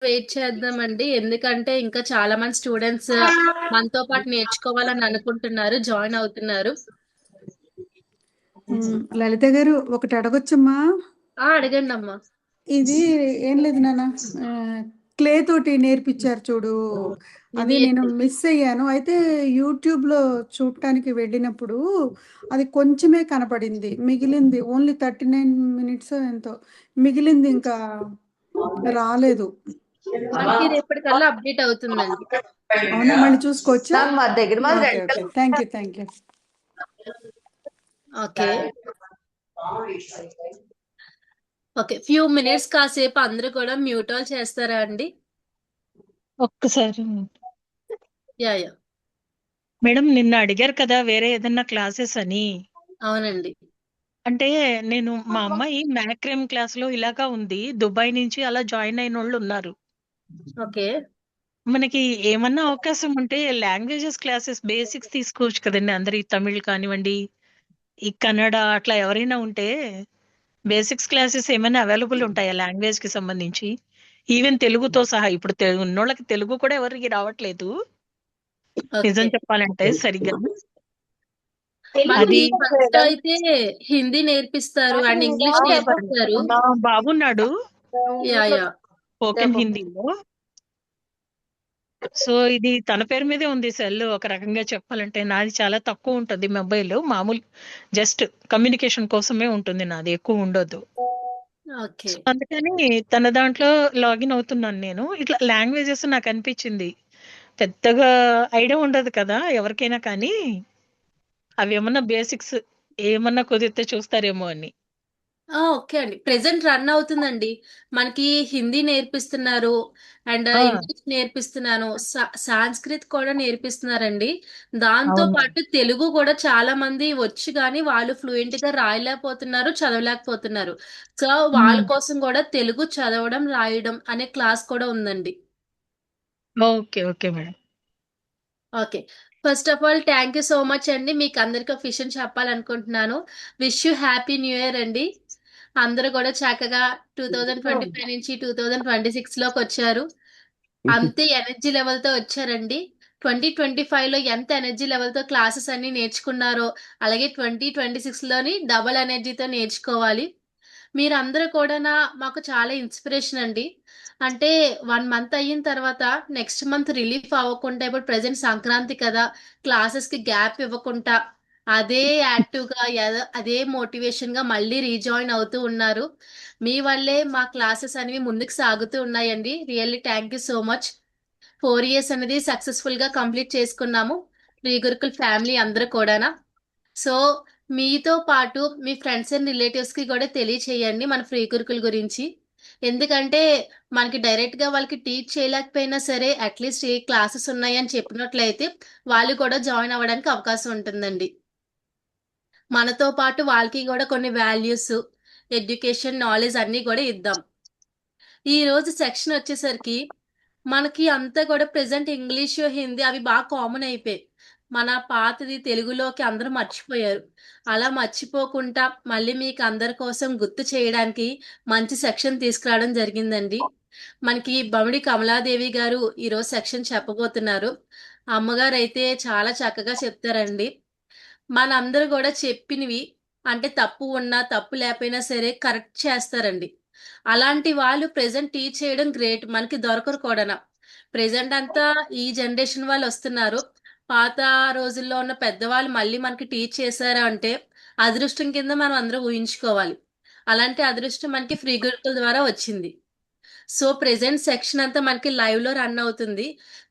Wait చేద్దామండి. ఎందుకంటే ఇంకా చాలా మంది స్టూడెంట్స్ మనతో పాటు నేర్చుకోవాలని అనుకుంటున్నారు. జాయిన్ అవుతున్నారు. లలిత గారు ఒకటి అడగొచ్చమ్మా? అడగండి అమ్మా. ఇది ఏం లేదు నాన్న, క్లే తోటి నేర్పించారు చూడు, అది ఇది నేను మిస్ అయ్యాను. అయితే యూట్యూబ్లో చూడటానికి వెళ్ళినప్పుడు అది కొంచెమే కనపడింది, మిగిలింది ఓన్లీ 39 minutes ఎంతో మిగిలింది, ఇంకా రాలేదు. మనకి రేపటికల్లా అప్డేట్ అవుతుందండి. అవునా, మళ్ళీ చూసుకోవచ్చా? మ్యామ్ మా దగ్గర మాది okay rental. Okay, thank you. Okay okay, few minutes కాసేపు అందరూ కూడా మ్యూట్ ఆల్ చేస్తారా అండి? ఒక్కసారి యా యా. మేడం, నిన్న అడిగారు కదా వేరే ఏదన్నా క్లాసెస్ అని. అవునండి. అంటే నేను మా అమ్మాయి మ్యాక్రేమ్ క్లాస్ లో ఇలాగా ఉంది, దుబాయ్ నుంచి అలా జాయిన్ అయిన వాళ్ళు ఉన్నారు. ఓకే. మనకి ఏమన్నా అవకాశం ఉంటే లాంగ్వేజెస్ క్లాసెస్ బేసిక్స్ తీసుకోవచ్చు కదండి. అందరి తమిళ్ కానివ్వండి, ఈ కన్నడ అట్లా ఎవరైనా ఉంటే బేసిక్స్ క్లాసెస్ ఏమైనా అవైలబుల్ ఉంటాయా లాంగ్వేజ్ కి సంబంధించి? ఈవెన్ తెలుగుతో సహా. ఇప్పుడు ఉన్నోళ్ళకి తెలుగు కూడా ఎవరికి రావట్లేదు ఓకే, నిజం చెప్పాలంటే సరిగ్గా. మనకి అది ఫస్ట్ అయితే హిందీ నేర్పిస్తారు అండ్ ఇంగ్లీష్ నేర్పిస్తారు. మా బాబున్నాడు యా యా. స్పోకెన్ హిందీలో. సో ఇది తన పేరు మీదే ఉంది సెల్. ఒక రకంగా చెప్పాలంటే నాది చాలా తక్కువ ఉంటుంది మొబైల్, మామూలు జస్ట్ కమ్యూనికేషన్ కోసమే ఉంటుంది నాది, ఎక్కువ ఉండదు. ఓకే. సో అందుకని తన దాంట్లో లాగిన్ అవుతున్నాను నేను. ఇట్లా లాంగ్వేజెస్ నాకు అనిపించింది పెద్దగా ఐడియా ఉండదు కదా ఎవరికైనా, కానీ అవి ఏమన్నా బేసిక్స్ ఏమన్నా కుదిరితే చూస్తారేమో అని. ఓకే అండి, ప్రెసెంట్ రన్ అవుతుందండి. మనకి హిందీ నేర్పిస్తున్నారు అండ్ ఆ, ఇంగ్లీష్ నేర్పిస్తున్నాను, సాంస్క్రిత్ కూడా నేర్పిస్తున్నారండి. దాంతో అవును. పాటు తెలుగు కూడా చాలా మంది వచ్చు కానీ వాళ్ళు ఫ్లూయెంట్ గా రాయలేకపోతున్నారు, చదవలేకపోతున్నారు. సో వాళ్ళ ఉమ్. కోసం కూడా తెలుగు చదవడం రాయడం అనే క్లాస్ కూడా ఉందండి. Okay okay madam. Okay. First of all thank you so much అండి. మీకు అందరికీ ఒక విషయం చెప్పాలనుకుంటున్నాను. Wish you happy new year అండి. అందరూ కూడా చక్కగా 2025 నుంచి 2026 లోకి వచ్చారు. అంతే ఎనర్జీ లెవెల్తో వచ్చారండి. 2025లో ఎంత ఎనర్జీ లెవెల్తో క్లాసెస్ అన్ని నేర్చుకున్నారో అలాగే 2026లోని డబల్ ఎనర్జీతో నేర్చుకోవాలి. మీరందరూ కూడా మాకు చాలా ఇన్స్పిరేషన్ అండి. అంటే 1 మంత్ అయిన తర్వాత నెక్స్ట్ మంత్ రిలీఫ్ అవ్వకుండా, ఇప్పుడు ప్రెసెంట్ సంక్రాంతి కదా, క్లాసెస్కి గ్యాప్ ఇవ్వకుండా అదే యాక్టివ్గా అదే మోటివేషన్గా మళ్ళీ రీజాయిన్ అవుతూ ఉన్నారు. మీ వల్లే మా క్లాసెస్ అనేవి ముందుకు సాగుతూ ఉన్నాయండి. Really thank you so much. 4 years అనేది సక్సెస్ఫుల్గా కంప్లీట్ చేసుకున్నాము శ్రీ గురుకుల్ ఫ్యామిలీ అందరూ కూడానా. సో మీతో పాటు మీ ఫ్రెండ్స్ అండ్ రిలేటివ్స్ కి కూడా తెలియచేయండి మన ఫ్రీ గురుకుల్ గురించి. ఎందుకంటే మనకి డైరెక్ట్ గా వాళ్ళకి టీచ్ చేయలేకపోయినా సరే అట్లీస్ట్ ఏ క్లాసెస్ ఉన్నాయని చెప్పినట్లయితే వాళ్ళు కూడా జాయిన్ అవ్వడానికి అవకాశం ఉంటుందండి. మనతో పాటు వాళ్ళకి కూడా కొన్ని వాల్యూస్, ఎడ్యుకేషన్, నాలెడ్జ్ అన్నీ కూడా ఇద్దాం. ఈ రోజు సెక్షన్ వచ్చేసరికి మనకి అంతా కూడా ప్రెసెంట్ ఇంగ్లీష్, హిందీ అవి బాగా కామన్ అయిపోయాయి. మన పాతది తెలుగులోకి అందరూ మర్చిపోయారు. అలా మర్చిపోకుండా మళ్ళీ మీకు అందరి కోసం గుర్తు చేయడానికి మంచి సెక్షన్ తీసుకురావడం జరిగిందండి. మనకి బమిడి కమలాదేవి గారు ఈరోజు సెక్షన్ చెప్పబోతున్నారు. అమ్మగారు అయితే చాలా చక్కగా చెప్తారండి. మనందరూ కూడా చెప్పినవి అంటే తప్పు ఉన్నా తప్పు లేకపోయినా సరే కరెక్ట్ చేస్తారండి. అలాంటి వాళ్ళు ప్రెసెంట్ టీచ్ చేయడం గ్రేట్, మనకి దొరకరు కూడా. ప్రెసెంట్ అంతా ఈ జనరేషన్ వాళ్ళు వస్తున్నారు. పాత రోజుల్లో ఉన్న పెద్దవాళ్ళు మళ్ళీ మనకి టీచ్ చేశారు అంటే అదృష్టం కింద మనం అందరూ ఊహించుకోవాలి. అలాంటి అదృష్టం మనకి ఫ్రీ గురుకుల ద్వారా వచ్చింది. సో ప్రెసెంట్ సెక్షన్ అంతా మనకి లైవ్ లో రన్ అవుతుంది.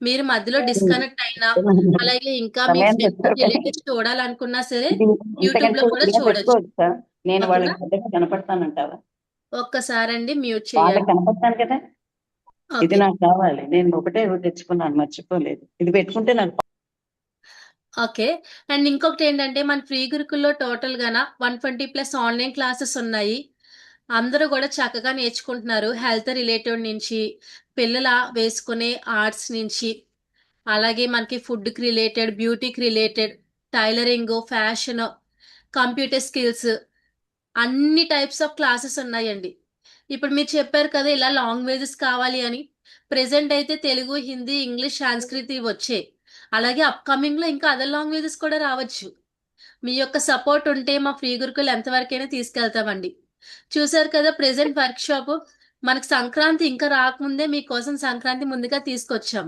మీరు మధ్యలో డిస్కనెక్ట్ అయినా అలాగే ఇంకా మీ సమయం ఫ్రెండ్స్ చెప్పారు కదా. రిలేటివ్స్ చూడాలనుకున్నా సరే ఇది యూట్యూబ్ ఇంతకంటే లో కూడా ఇదిగా చూడొచ్చు. పెట్టుకోవచ్చా? నేను ఓకేనా? వాళ్ళకి పెద్దగా కనపడతానంటావా? ఒక్కసారండి మ్యూట్ వాళ్ళకి చేయండి. కనపడతాను కదా. ఇది ఓకే నాకు కావాలి, నేను ఒకటే తెచ్చుకున్నాను, మర్చిపోలేదు. ఇది పెట్టుకుంటే నాకు ఓకే. అండ్ ఇంకొకటి ఏంటంటే మన ఫ్రీ గురుకుల్లో టోటల్ గాన 120+ ఆన్లైన్ క్లాసెస్ ఉన్నాయి. అందరూ కూడా చక్కగా నేర్చుకుంటున్నారు. హెల్త్ రిలేటెడ్ నుంచి పిల్లల వేసుకునే ఆర్ట్స్ నుంచి అలాగే మనకి ఫుడ్కి రిలేటెడ్, బ్యూటీకి related, tailoring, fashion, computer skills అన్ని టైప్స్ ఆఫ్ క్లాసెస్ ఉన్నాయండి. ఇప్పుడు మీరు చెప్పారు కదా ఇలా లాంగ్వేజెస్ కావాలి అని. ప్రెసెంట్ అయితే తెలుగు, హిందీ, ఇంగ్లీష్, సాంస్క్రిట్ ఇవి వచ్చాయి. అలాగే అప్కమింగ్ లో ఇంకా అదర్ లాంగ్వేజెస్ కూడా రావచ్చు. మీ యొక్క సపోర్ట్ ఉంటే మా ఫ్రీ గురుకులు ఎంతవరకైనా తీసుకెళ్తామండి. చూసారు కదా ప్రెసెంట్ వర్క్ షాప్. మనకు సంక్రాంతి ఇంకా రాకముందే మీకోసం సంక్రాంతి ముందుగా తీసుకొచ్చాం.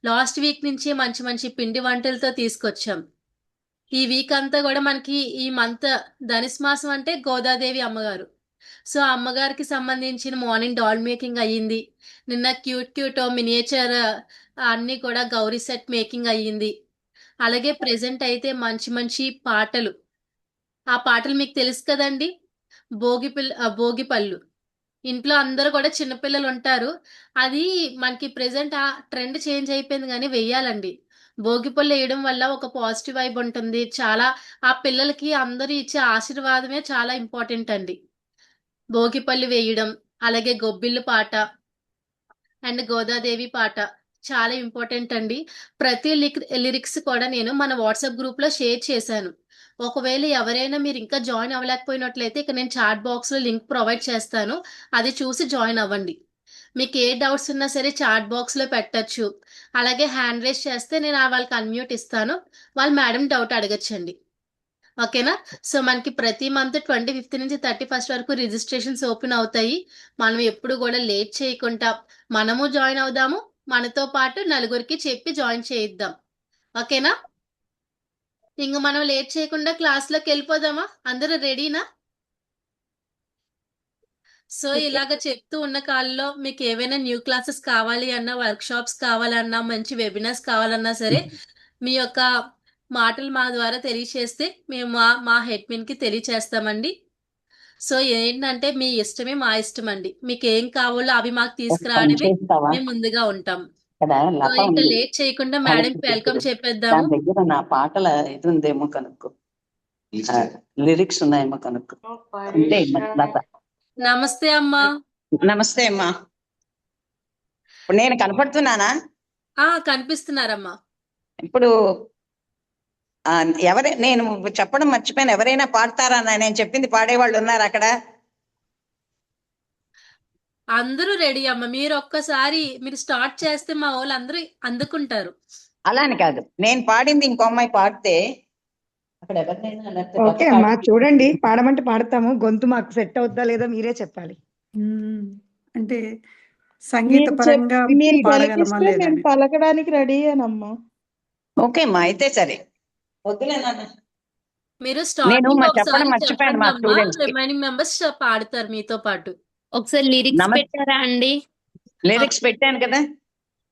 లాస్ట్ వీక్ నుంచి మంచి మంచి పిండి వంటలతో తీసుకొచ్చాం. ఈ వీక్ అంతా కూడా మనకి ఈ మంత్ ధనుసు మాసం అంటే గోదాదేవి అమ్మగారు. సో ఆ అమ్మగారికి సంబంధించిన మార్నింగ్ డాల్ మేకింగ్ అయ్యింది. నిన్న క్యూట్ క్యూట్ మినియేచర్ అన్ని కూడా గౌరీ సెట్ మేకింగ్ అయ్యింది. అలాగే ప్రెసెంట్ అయితే మంచి మంచి పాటలు. ఆ పాటలు మీకు తెలుసు కదండి. భోగి పళ్ళు. ఇంట్లో అందరూ కూడా చిన్నపిల్లలు ఉంటారు. అది మనకి ప్రెసెంట్ ఆ ట్రెండ్ చేంజ్ అయిపోయింది కానీ వెయ్యాలండి. భోగిపళ్ళు వేయడం వల్ల ఒక పాజిటివ్ వైబ్ ఉంటుంది. చాలా ఆ పిల్లలకి అందరూ ఇచ్చే ఆశీర్వాదమే చాలా ఇంపార్టెంట్ అండి. భోగిపళ్ళు వేయడం, అలాగే గొబ్బిళ్ళు పాట అండ్ గోదాదేవి పాట చాలా ఇంపార్టెంట్ అండి. ప్రతి లిరిక్స్ కూడా నేను మన వాట్సాప్ గ్రూప్ లో షేర్ చేశాను. ఒకవేళ ఎవరైనా మీరు ఇంకా జాయిన్ అవ్వలేకపోయినట్లయితే ఇక నేను చాట్ బాక్స్ లో లింక్ ప్రొవైడ్ చేస్తాను. అది చూసి జాయిన్ అవ్వండి. మీకు ఏ డౌట్స్ ఉన్నా సరే చాట్ బాక్స్ లో పెట్టచ్చు. అలాగే హ్యాండ్ రేస్ చేస్తే నేను వాళ్ళకి అన్మ్యూట్ ఇస్తాను. వాళ్ళు మేడం డౌట్ అడగచ్చండి. ఓకేనా. సో మనకి ప్రతి మంత్ 25th నుంచి 31st వరకు రిజిస్ట్రేషన్స్ ఓపెన్ అవుతాయి. మనం ఎప్పుడు కూడా లేట్ చేయకుండా మనము జాయిన్ అవుదాము. మనతో పాటు నలుగురికి చెప్పి జాయిన్ చేయిద్దాం. ఓకేనా. ఇంక మనం లేట్ చేయకుండా క్లాస్లోకి వెళ్ళిపోదామా? అందరూ రెడీనా? సో ఇలాగ చెప్తూ ఉన్న కాలంలో మీకు ఏవైనా న్యూ క్లాసెస్ కావాలి అన్నా, వర్క్ షాప్స్ కావాలన్నా, మంచి వెబినార్స్ కావాలన్నా సరే మీ యొక్క మాటలు మా ద్వారా తెలియచేస్తే మేము మా హెడ్మిన్ కి తెలియచేస్తామండి. సో ఏంటంటే మీ ఇష్టమే మా ఇష్టం అండి. మీకు ఏం కావాలో అవి మాకు ఒక పని తీసుకురావడమే చేస్తావా? మేము ముందుగా ఉంటాం. ఇక్కడ సో లత ఇంకా ఉంది, లేట్ చేయకుండా మేడం వాళ్ళకి వెల్కమ్ దగ్గర చెప్పేద్దాము. దాని దగ్గర నా పాటల ఇది ఉందేమో కనుక్కో, లిరిక్స్ ఉన్నాయేమో కనుక్కో. అంతే లత. నమస్తే అమ్మా. నమస్తే అమ్మా. ఇప్పుడు నేను కనపడుతున్నానా? కనిపిస్తున్నారమ్మా. ఇప్పుడు నేను చెప్పడం మర్చిపోయాను, ఎవరైనా పాడతారా? నేను చెప్పింది పాడేవాళ్ళు ఉన్నారు అక్కడ? అందరూ రెడీ అమ్మా. మీరు ఒక్కసారి మీరు స్టార్ట్ చేస్తే మా వాళ్ళు అందరూ అందుకుంటారు. అలా అని కాదు, నేను పాడింది ఇంకో అమ్మాయి పాడితే అక్కడ ఎవరినైనా లేకపోతే ఓకే లత అమ్మా, పాడి- చూడండి, పాడమంటే పాడతాము. గొంతు మాకు సెట్ అవుద్దా లేదా మీరే చెప్పాలి. అంటే సంగీత పరంగా మీరు పాడగలమా పలికిస్తే లేదా మేము అని. పలకడానికి రెడీ అనమ్మా. ఓకే అమ్మా, అయితే సరే. వద్దులే నాన్న. మీరు నేను స్టార్టింగ్ చెప్పడం ఒకసారి మర్చిపోయాను చెప్పండి మా అమ్మా. స్టూడెంట్స్ కి. రిమైనింగ్ మెంబర్స్ పాడతారు మీతో పాటు. ఒకసారి లిరిక్స్ నమస్తే. పెట్టారా అండి? లిరిక్స్ పెట్టాను కదా.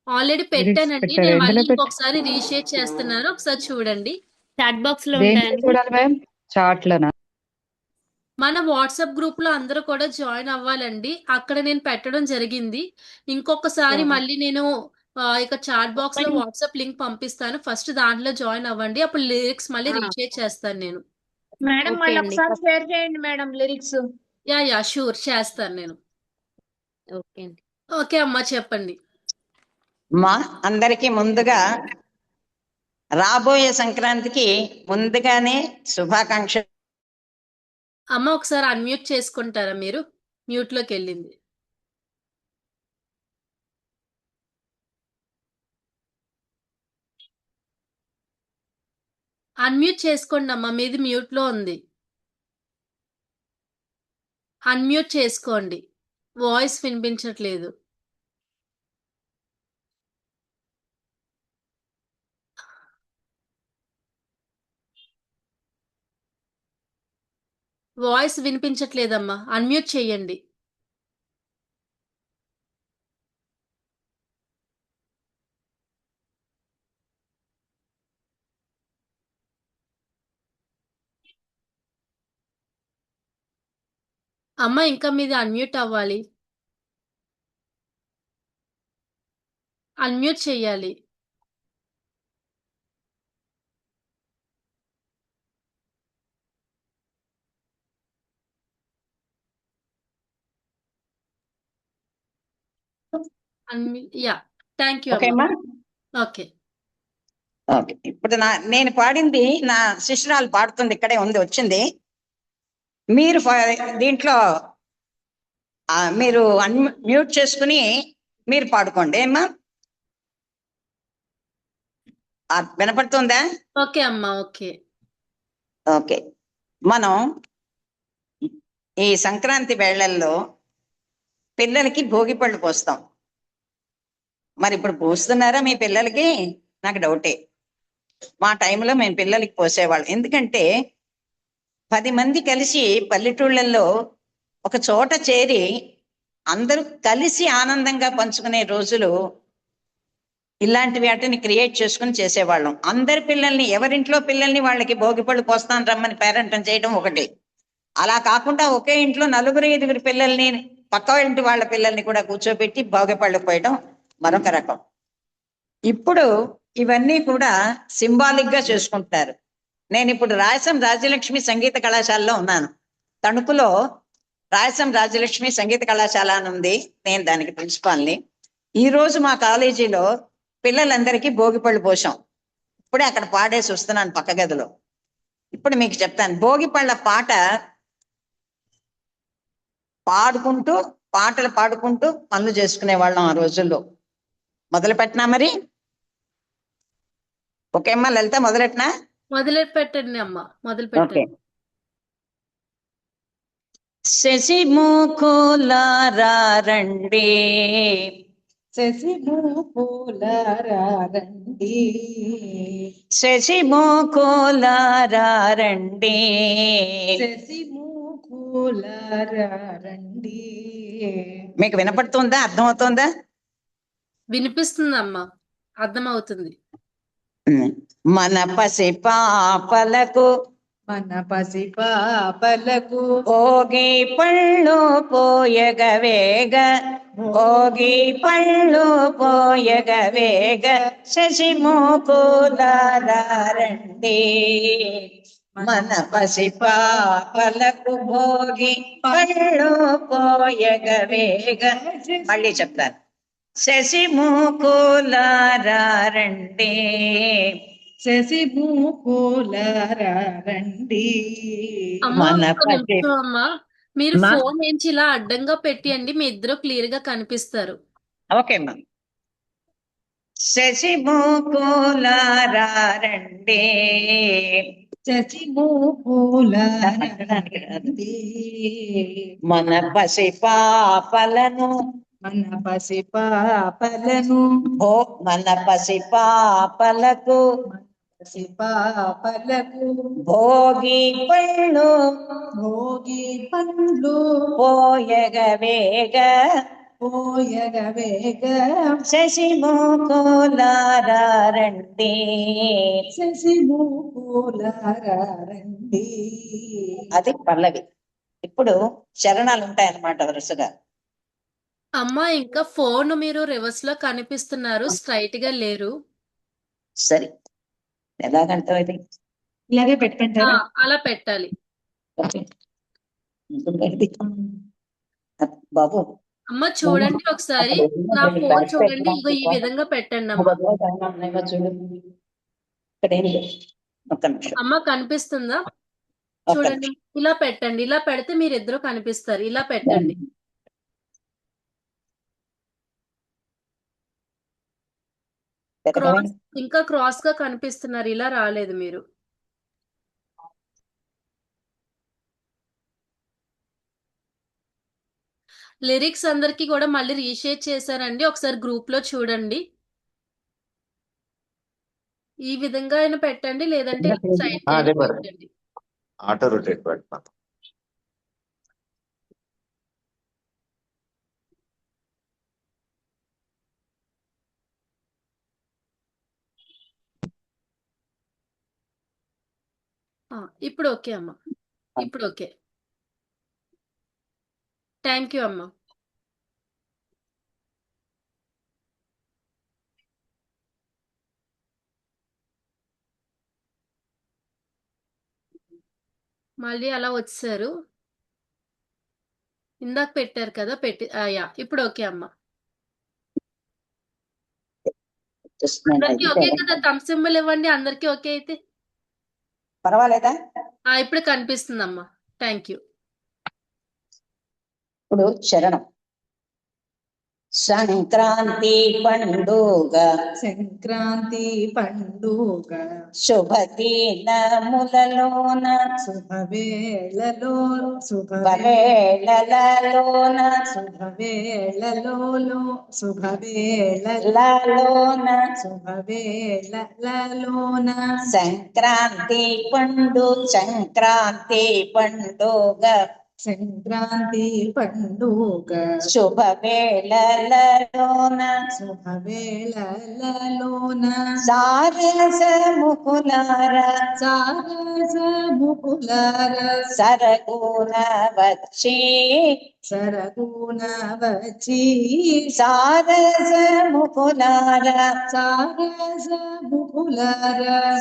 ఆల్రెడీ లిరిక్స్ పెట్టానండి. పెట్టారు, నేను ఎందులో మళ్ళీ పెట్ట ఇంకొకసారి రీషేర్ చేస్తున్నాను. ఒకసారి చూడండి. చాట్ బాక్స్ లో దేంట్లో ఉంటాయండి. చూడాలి మ్యామ్? చాట్లనా? మన వాట్సాప్ గ్రూప్ లో అందరూ కూడా జాయిన్ అవ్వాలండి. అక్కడ నేను పెట్టడం జరిగింది. ఇంకొకసారి మళ్ళీ నేను ఇక చాట్ బాక్స్ లో వాట్సాప్ లింక్ పంపిస్తాను. ఫస్ట్ దాంట్లో జాయిన్ అవ్వండి. అప్పుడు లిరిక్స్ మళ్ళీ రీషేర్ చేస్తాను నేను. మేడం ఓకే మళ్ళీ అండి. ఒకసారి షేర్ చేయండి మేడం లిరిక్స్. యా షూర్ చేస్తాను నేను. ఓకే అండి. ఓకే అమ్మా చెప్పండి. మా అందరికీ ముందుగా రాబోయే సంక్రాంతికి ముందుగానే శుభాకాంక్షలు. అమ్మ ఒకసారి అన్మ్యూట్ చేసుకుంటారా మీరు? మ్యూట్ లోకి వెళ్ళింది. అన్మ్యూట్ చేసుకోండి అమ్మా. మీది మ్యూట్ లో ఉంది. అన్మ్యూట్ చేసుకోండి. వాయిస్ వినిపించట్లేదు. వాయిస్ వినిపించట్లేదమ్మా. అన్మ్యూట్ చేయండి. అమ్మ ఇంకా మీది అన్మ్యూట్ అవ్వాలి. అన్మ్యూట్ చేయాలి. యా థ్యాంక్ యూ ఓకే అమ్మా. అమ్మా. ఓకే. ఓకే, ఇప్పుడు నేను పాడింది నా శిష్యురాలు పాడుతుంది, ఇక్కడే ఉంది, వచ్చింది. మీరు దీంట్లో మీరు మ్యూట్ చేసుకుని మీరు పాడుకోండి ఏమ్మా. వినపడుతుందా? ఓకే అమ్మా, ఓకే. ఓకే. మనం ఈ సంక్రాంతి వేళల్లో పిల్లలకి భోగి పళ్ళు పోస్తాం. మరి ఇప్పుడు పోస్తున్నారా మీ పిల్లలకి? నాకు డౌటే. మా టైంలో మేము పిల్లలకి పోసేవాళ్ళం. ఎందుకంటే 10 మంది కలిసి పల్లెటూళ్ళల్లో ఒక చోట చేరి అందరూ కలిసి ఆనందంగా పంచుకునే రోజులు ఇలాంటి వాటిని క్రియేట్ చేసుకుని చేసేవాళ్ళం. అందరి పిల్లల్ని, ఎవరింట్లో పిల్లల్ని వాళ్ళకి భోగిపళ్ళు పోస్తాను రమ్మని పేరెంటం చేయడం ఒకటి. అలా కాకుండా ఒకే ఇంట్లో 4-5 పిల్లల్ని, పక్క ఇంటి వాళ్ళ పిల్లల్ని కూడా కూర్చోబెట్టి భోగిపళ్ళు పోయడం మరొక రకం. ఇప్పుడు ఇవన్నీ కూడా సింబాలిక్ గా చేసుకుంటున్నారు. నేను ఇప్పుడు రాయసం రాజ్యలక్ష్మి సంగీత కళాశాలలో ఉన్నాను. తణుకులో రాయసం రాజ్యలక్ష్మి సంగీత కళాశాల అని ఉంది. నేను దానికి ప్రిన్సిపాల్ని. ఈ రోజు మా కాలేజీలో పిల్లలందరికీ భోగిపళ్ళు పోసాం. ఇప్పుడే అక్కడ పాడేసి వస్తున్నాను పక్క గదిలో. ఇప్పుడు మీకు చెప్తాను. భోగిపళ్ళ పాట పాటలు పాడుకుంటూ పనులు చేసుకునే వాళ్ళం ఆ రోజుల్లో. మొదలు పెట్టినా మరి? ఓకే అమ్మా లలిత, మొదలెట్నా? మొదలు పెట్టండి అమ్మా, మొదలు ఓకే. పెట్టండి. శశిముఖులారా రండి, శశిముఖులారా రండి, శశిముఖులారా రండి, శశిముఖులారా రండి. మీకు వినపడుతుందా? అర్థమవుతుందా? వినిపిస్తుందమ్మా, అర్థమవుతుంది. మన పసి పాపలకు, మన పసి పాపలకు భోగి పళ్ళు పోయగవేగ, భోగి పళ్ళు పోయగవేగ, శశిముఖులారా రండి. మన పసి పాపలకు భోగి పళ్ళు పోయగవేగ. మళ్ళీ చెప్తాను. శశిముఖులారా రండి, శశిముఖులారా రండి. అమ్మా మన ఒక్క పసి నిమిషం అమ్మా, మీరు మా- ఫోన్ నుంచి ఇలా అడ్డంగా పెట్టియండి, మీ ఇద్దరు క్లియర్ గా కనిపిస్తారు. ఓకే అమ్మా. శశిముఖులారా రండి, శశిముఖులారా రండి. మన పసి పాపలను, మన పసి పాపలను, మన పసి పాపలకు పసి పాపలకు భోగి పళ్ళు భోగి పండ్లు పోయగవేగ, పోయగవేగ, శశిముఖులారా రండి. శశిముఖులారా రండి. అది పల్లవి. ఇప్పుడు చరణాలు ఉంటాయన్నమాట వరుసగా. అమ్మా ఇంకా ఫోన్ మీరు రివర్స్ లో కనిపిస్తున్నారు, స్ట్రైట్ గా లేరు. సరే, ఎలాగంటావు ఇది? ఇలాగే పెట్టుకుంటారా? అలా పెట్టాలి. ఓకే. బాబు అమ్మ చూడండి ఒకసారి, నా ఫోన్ చూడండి, ఇగో ఈ విధంగా పెట్టండి అమ్మా. చూడు ఇక్కడ ఏం లేదు. ఒక్క నిమిషం. అమ్మ కనిపిస్తుందా? ఒక్క చూడండి, నిమిషం. ఇలా పెట్టండి. ఇలా పెడితే మీరు ఇద్దరు కనిపిస్తారు. ఇలా పెట్టండి. క్రాస్, ఇంకా క్రాస్ గా కనిపిస్తున్నారు. ఇలా రాలేదు మీరు. లిరిక్స్ అందరికి కూడా మళ్ళీ రీషేర్ చేశారండి, ఒకసారి గ్రూప్ లో చూడండి. ఈ విధంగా అయినా పెట్టండి, లేదంటే స్ట్రైట్ గా అయినా పెట్టండి. ఆటో రొటేట్ పెట్టినా. ఇప్పుడు ఓకే అమ్మా, ఇప్పుడు ఓకే. థ్యాంక్ యూ అమ్మా. మళ్ళీ అలా వచ్చారు. ఇందాక పెట్టారు కదా, యా ఇప్పుడు ఓకే అమ్మా. అందరికి ఓకే కదా? థమ్స్ సింబల్ ఇవ్వండి, అందరికి ఓకే అయితే. పర్వాలేదా? ఇప్పుడు కనిపిస్తుందమ్మా. Thank you. ఇప్పుడు చరణం. సంక్రాంతి పండుగ సంక్రాంతి పండుగ శుభదినములలోన శుభవేళలో వేళలలోన శుభవేళలోన సంక్రాంతి పండుగ సంక్రాంతి పండుగ శుభవేళలలోన సారసముకులార సరగుణ వచ్చి సారసముకులార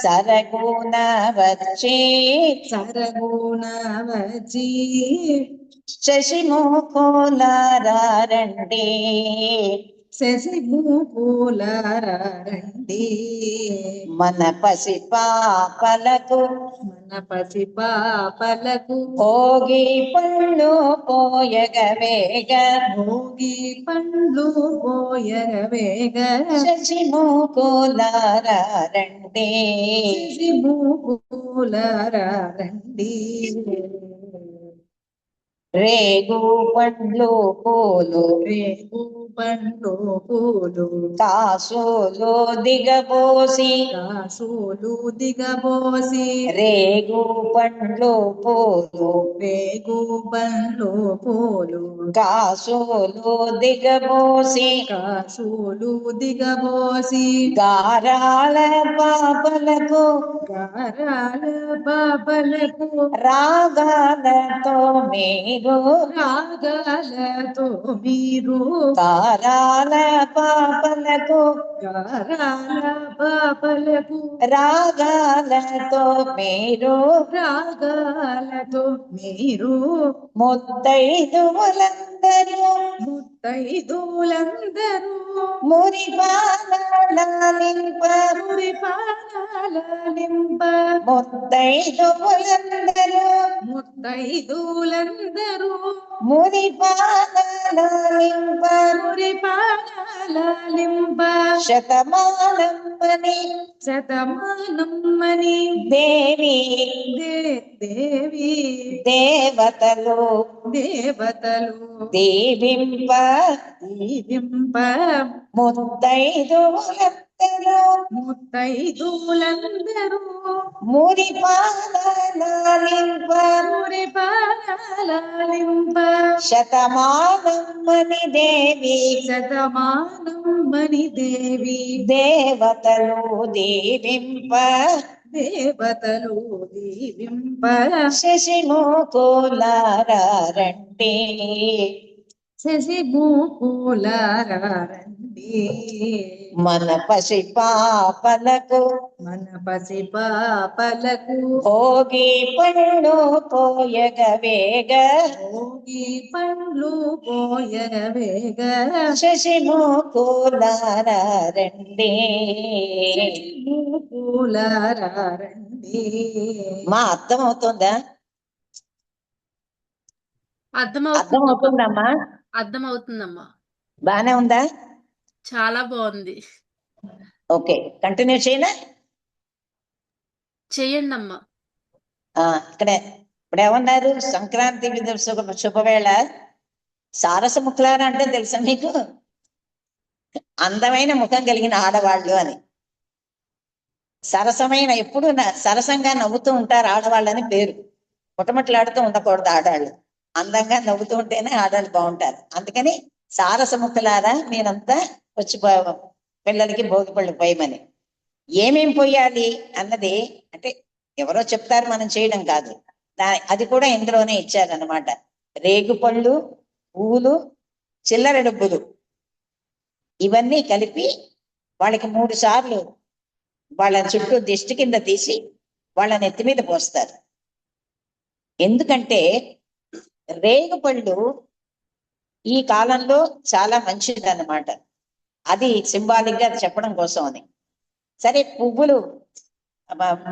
సరగుణ వచ్చి శశిముకులార రండి శశిమూపులారండి మన పసిపాపలకు భోగి పళ్ళు పోయగవేగ శశిముకులార రండి రేగు పండ్లు పూలు కాసులు దిగబోసి రేగు పండ్లు పూలు కాసులు దిగబోసి గారాల పాపలకు రాగాలతో మీరు గారాల పాపలకు రాగాలతో మీరు ముత్తైదువులందరూ మురిపాలనింప ముత్తైదువులందరూ మురిపాలనింప శతమానమ్మని దేవతలు దీవింప ముత్తైదువులందరూ మురిపాలనింప శతమానమ్మని దేవి దేవతలు దీవింప శశిముకులార రండి మన పసిపాపలకు భోగి పళ్ళు పోయగవేగ శశిముకులార రండి మా అర్థమవుతుందా? అర్థమవుతుందమ్మా? అర్థమవుతుందమ్మా. బానే ఉందా? చాలా బాగుంది. ఓకే, కంటిన్యూ చేయనా? చెయ్యండి అమ్మా. ఇక్కడ ఇప్పుడు ఏమన్నారు? సంక్రాంతి శుభవేళ సారసముఖులారా అంటే తెలుసా మీకు? అందమైన ముఖం కలిగిన ఆడవాళ్ళు అని. సరసమైన ఎప్పుడు సరసంగా నవ్వుతూ ఉంటారు ఆడవాళ్ళని పేరు. పుట్టమట్లాడుతూ ఉండకూడదు ఆడాళ్ళు. అందంగా నవ్వుతూ ఉంటేనే ఆడాళ్ళు బాగుంటారు. అందుకని సారసముఖులారా మీరంతా వచ్చి పిల్లలకి భోగిపళ్ళు పోయమని. ఏమేం పోయాలి అన్నది అంటే ఎవరో చెప్తారు, మనం చేయడం కాదు. అది కూడా ఇందులోనే ఇచ్చారనమాట. రేగుపళ్ళు, పువ్వులు, చిల్లర డబ్బులు ఇవన్నీ కలిపి వాళ్ళకి 3 సార్లు వాళ్ళ చుట్టూ దిష్టి కింద తీసి వాళ్ళ నెత్తి మీద పోస్తారు. ఎందుకంటే రేగుపళ్ళు ఈ కాలంలో చాలా మంచిది అన్నమాట. అది సింబాలిక్ గా చెప్పడం కోసం అని. సరే, పువ్వులు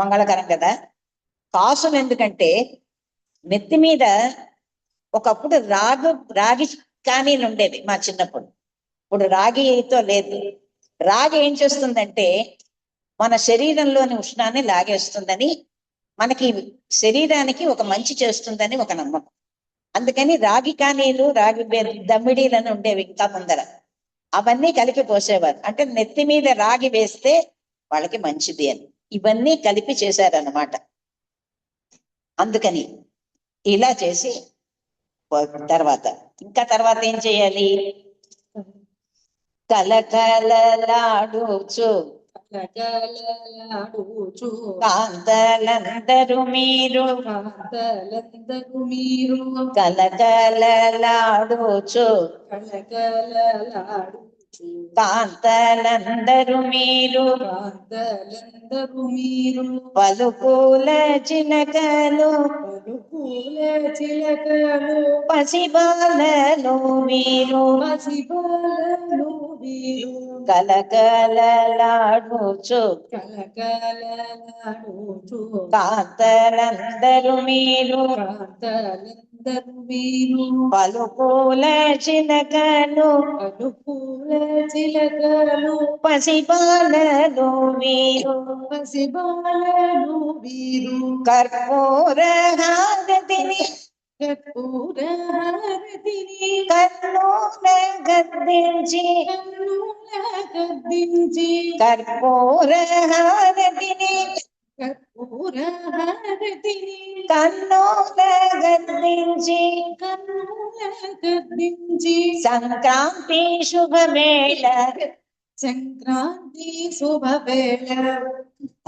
మంగళకరం కదా. కాసులు ఎందుకంటే నెత్తి మీద ఒకప్పుడు రాగి కానీ ఉండేది మా చిన్నప్పుడు. ఇప్పుడు రాగితో లేదు. రాగి ఏం చేస్తుందంటే మన శరీరంలోని ఉష్ణాన్ని లాగేస్తుందని, మనకి శరీరానికి ఒక మంచి చేస్తుందని ఒక నమ్మకం. అందుకని రాగి కానీలు, రాగి దమ్మిడీలను ఉండేవి ఇంకా ముందర. అవన్నీ కలిపి పోసేవారు. అంటే నెత్తి మీద రాగి వేస్తే వాళ్ళకి మంచిది అని ఇవన్నీ కలిపి చేశారన్నమాట. అందుకని ఇలా చేసి తర్వాత ఏం చేయాలి? కలకలలాడుచు కాంతలందరూ మీరు కలకలలాడుచు కాంతలందరూ మీరు పలుకుల చిలకలు పసిబాలలు మీరు కలకలలాడుచు కాంతలందరూ మీరు పలుకుల చిలకలు పసిబాలలు మీరు కర్పూర హారతిని కన్నుల గద్దించి కర్పూర హారతిని కన్నుల గద్దించి సంక్రాంతి శుభవేళ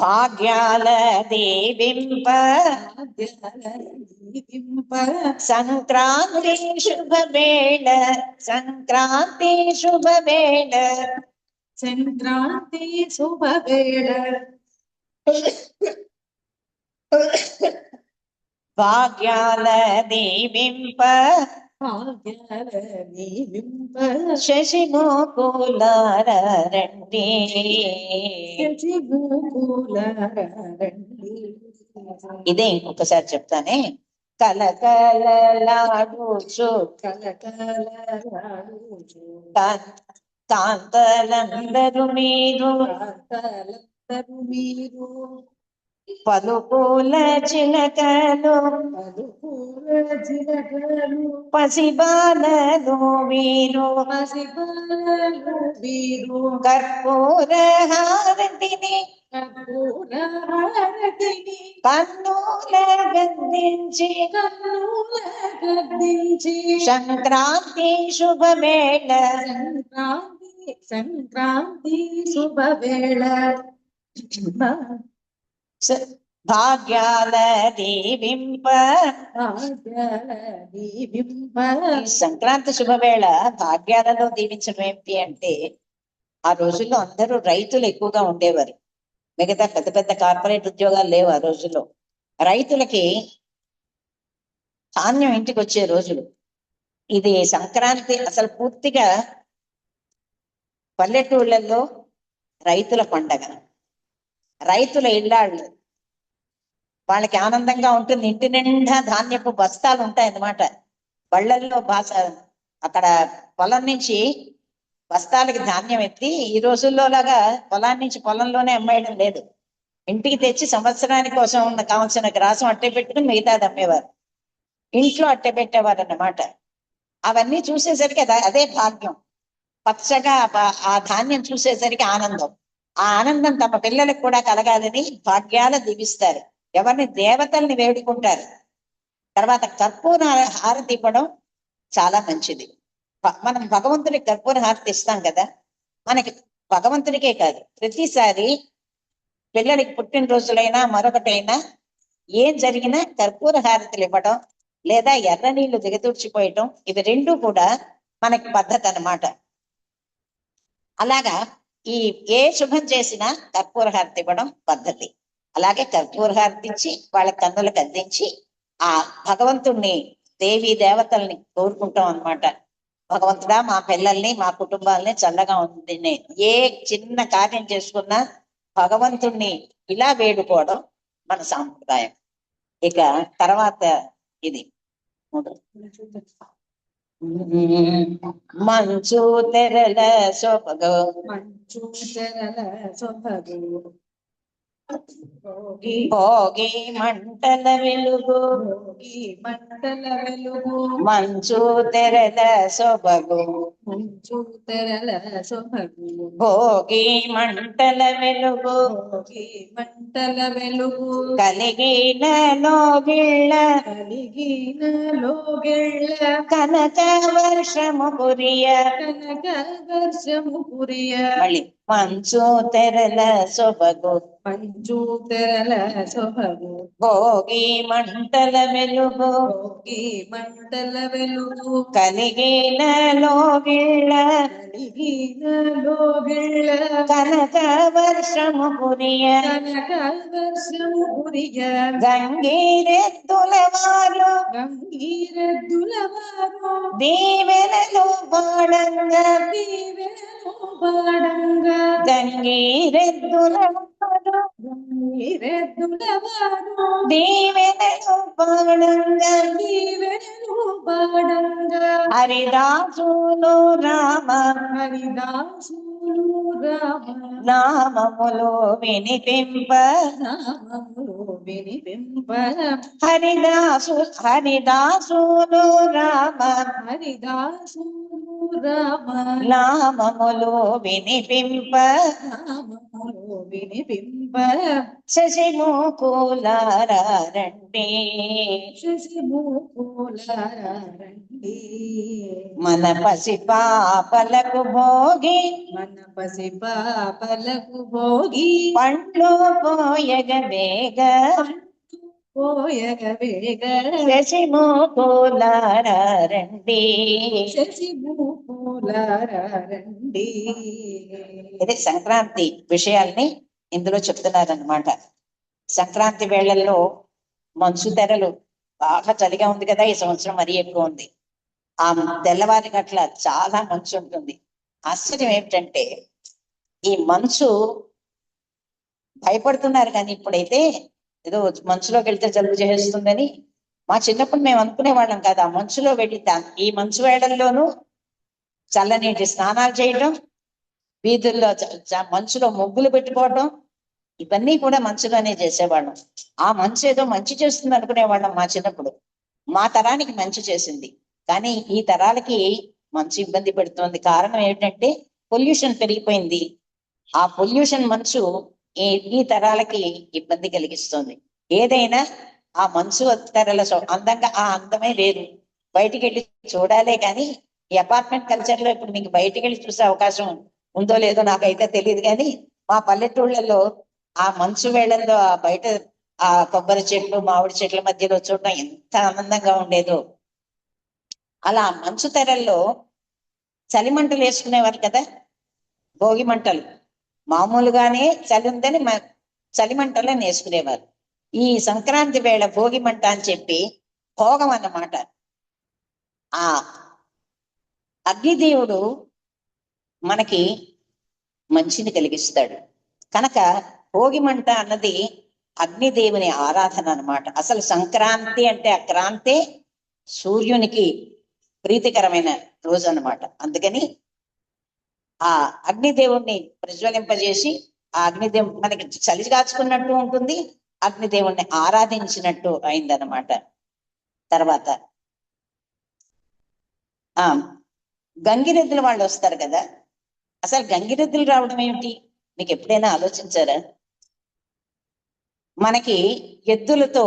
భాగ్యాల దీవింప సంక్రాంతి శుభవేళ భాగ్యాల దీవింప శశిమోకులార రండి ఇదే ఇంకొకసారి చెప్తానే. కలకలలాడుచు కాంతలందరూ మీరు పలుకుల చిలకలు పసిబాలలు మీరు కర్పూర హారతిని కన్నుల గద్దించి సంక్రాంతి శుభవేళ భాగ్యాల దీవింప సంక్రాంతి శుభవేళ భాగ్యాలలో దీవించడం ఏమిటి అంటే, ఆ రోజుల్లో అందరూ రైతులు ఎక్కువగా ఉండేవారు. మిగతా పెద్ద పెద్ద కార్పొరేట్ ఉద్యోగాలు లేవు ఆ రోజుల్లో. రైతులకి ధాన్యం ఇంటికి వచ్చే రోజులు. ఇది సంక్రాంతి అసలు పూర్తిగా పల్లెటూళ్ళల్లో రైతుల పండగ, రైతుల ఇళ్ళాళ్ళు. వాళ్ళకి ఆనందంగా ఉంటుంది. ఇంటి నిండా ధాన్యపు బస్తాలు ఉంటాయి అన్నమాట. బళ్ళల్లో అక్కడ పొలం నుంచి బస్తాలకి ధాన్యం ఎత్తి, ఈ రోజుల్లో లాగా పొలాన్ని నుంచి పొలంలోనే అమ్మేయడం లేదు. ఇంటికి తెచ్చి సంవత్సరానికి కోసం కావాల్సిన గ్రాసం అట్టే పెట్టుకుని మిగతాది అమ్మేవారు. ఇంట్లో అట్టే పెట్టేవారు అన్నమాట. అవన్నీ చూసేసరికి అదే భాగ్యం. పచ్చగా ఆ ధాన్యం చూసేసరికి ఆనందం. ఆ ఆనందం తమ పిల్లలకు కూడా కలగాలని భాగ్యాల దీవిస్తారు. ఎవరిని? దేవతల్ని వేడుకుంటారు. తర్వాత కర్పూర హారతి ఇవ్వడం చాలా మంచిది. మనం భగవంతుడికి కర్పూర హారతి ఇస్తాం కదా. మనకి భగవంతుడికే కాదు, ప్రతిసారి పిల్లలకి పుట్టినరోజులైనా మరొకటైనా ఏం జరిగినా కర్పూర హారతులు ఇవ్వడం లేదా ఎర్ర నీళ్లు దిగతూర్చిపోయటం, ఇవి రెండు కూడా మనకి పద్ధతి అన్నమాట. అలాగా ఏ శుభం చేసినా కర్పూర హారతి ఇవ్వడం పద్ధతి. అలాగే కర్పూర హారతి ఇచ్చి వాళ్ళ కన్నులకు అందించి ఆ భగవంతుణ్ణి, దేవీ దేవతల్ని కోరుకుంటాం అన్నమాట. భగవంతుడా మా పిల్లల్ని, మా కుటుంబాలని చల్లగా ఉంది. ఏ చిన్న కార్యం చేసుకున్నా భగవంతుణ్ణి ఇలా వేడుకోవడం మన సాంప్రదాయం. ఇక తర్వాత ఇది మంచు తెరల సొబగు మంచు తెరల సొబగు భోగి మంటల వెలుగు భోగి మంటల వెలుగు మంచు తెరల సొబగు మంచు తెరల సొబగు భోగి మంటల వెలుగు భోగి మంటల వెలుగు కలిగిన లోగిళ్ళ కలిగిన లోగిళ్ళ కనక వర్షము కురియ కనక వర్షము కురియ మళ్ళీ మంచు తెరల సొబగు మంచు తెరల సొబగు భోగి మంటల వెలుగు భోగి మంటల వెలుగు కలిగిన లోగిళ్ళ కలిగిన లోగిళ్ళ కనక వర్షము కురియ కనక వర్షము కురియ గంగీరెద్దుల వారు గంగీరెద్దుల వారు దీవెనలు పాడంగా దీవెనలు పాడంగా గంగీరెద్దుల వారు గంగీరెద్దుల వారు దీవెనలు పాడంగా దీవెనలు పాడంగా హరిదాసులు రామ హరిదాసులు రామ నామములు వినిపింప నామములు వినిపింప హరిదాసులు రామ హరిదాసులు రామ నామములు వినిపింప నామములు వినిపింప శశిముకులారా రండి శశిముకులారా రండి మన పసి పాపలకు భోగి మన పసి పాపలకు భోగి పండ్లు పోయగ వేగ పోయగ వేగ శశిముకులారా రండి. శశిముకులారా రండి. ఇది సంక్రాంతి విషయాల్ని ఇందులో చెప్తున్నారనమాట. సంక్రాంతి వేళల్లో మంచు తెరలు బాగా చలిగా ఉంది కదా, ఈ సంవత్సరం మరీ ఎక్కువ ఉంది. ఆ తెల్లవారి గట్ల చాలా మంచు ఉంటుంది. ఆశ్చర్యం ఏమిటంటే ఈ మంచు భయపడుతున్నారు కానీ ఇప్పుడైతే ఏదో మంచులోకి వెళ్తే జలుబు చేస్తుందని. మా చిన్నప్పుడు మేము అనుకునే వాళ్ళం కాదు. ఆ మంచులో వెళ్తాం, ఈ మంచు వేళల్లోనూ చల్లనీటి స్నానాలు చేయడం, వీధుల్లో మంచులో ముగ్గులు పెట్టుకోవడం, ఇవన్నీ కూడా మంచులోనే చేసేవాళ్ళం. ఆ మంచు ఏదో మంచి చేస్తుంది అనుకునేవాళ్ళం మా చిన్నప్పుడు. మా తరానికి మంచి చేసింది, కానీ ఈ తరాలకి మంచు ఇబ్బంది పెడుతుంది. కారణం ఏంటంటే పొల్యూషన్ పెరిగిపోయింది. ఆ పొల్యూషన్ మంచు ఈ తరాలకి ఇబ్బంది కలిగిస్తుంది. ఏదైనా ఆ మంచు తెరల అందంగా ఆ అందమే లేదు. బయటికి వెళ్ళి చూడాలే కానీ ఈ అపార్ట్మెంట్ కల్చర్ లో ఇప్పుడు మీకు బయటికి వెళ్ళి చూసే అవకాశం ఉందో లేదో నాకైతే తెలియదు. కానీ మా పల్లెటూళ్ళలో ఆ మంచు వేళల్లో ఆ బయట ఆ కొబ్బరి చెట్లు, మామిడి చెట్ల మధ్యలో చూడటం ఎంత ఆనందంగా ఉండేదో. అలా మంచు తెరల్లో చలిమంటలు వేసుకునేవారు కదా, భోగి మంటలు. మామూలుగానే చలి ఉందని చలిమంటలే వేసుకునేవారు. ఈ సంక్రాంతి వేళ భోగి మంట అని చెప్పి భోగం అన్నమాట. ఆ అగ్నిదేవుడు మనకి మంచిని కలిగిస్తాడు కనుక భోగి మంట అన్నది అగ్నిదేవుని ఆరాధన అన్నమాట. అసలు సంక్రాంతి అంటే ఆ క్రాంతే సూర్యునికి ప్రీతికరమైన రోజు అన్నమాట. అందుకని ఆ అగ్నిదేవుణ్ణి ప్రజ్వలింపజేసి ఆ అగ్నిదేవు మనకి చలి కాచుకున్నట్టు ఉంటుంది, అగ్నిదేవుణ్ణి ఆరాధించినట్టు అయిందన్నమాట. తర్వాత గంగిరెద్దుల వాళ్ళు వస్తారు కదా. అసలు గంగిరెద్దులు రావడం ఏమిటి మీకు ఎప్పుడైనా ఆలోచించారా? మనకి ఎద్దులతో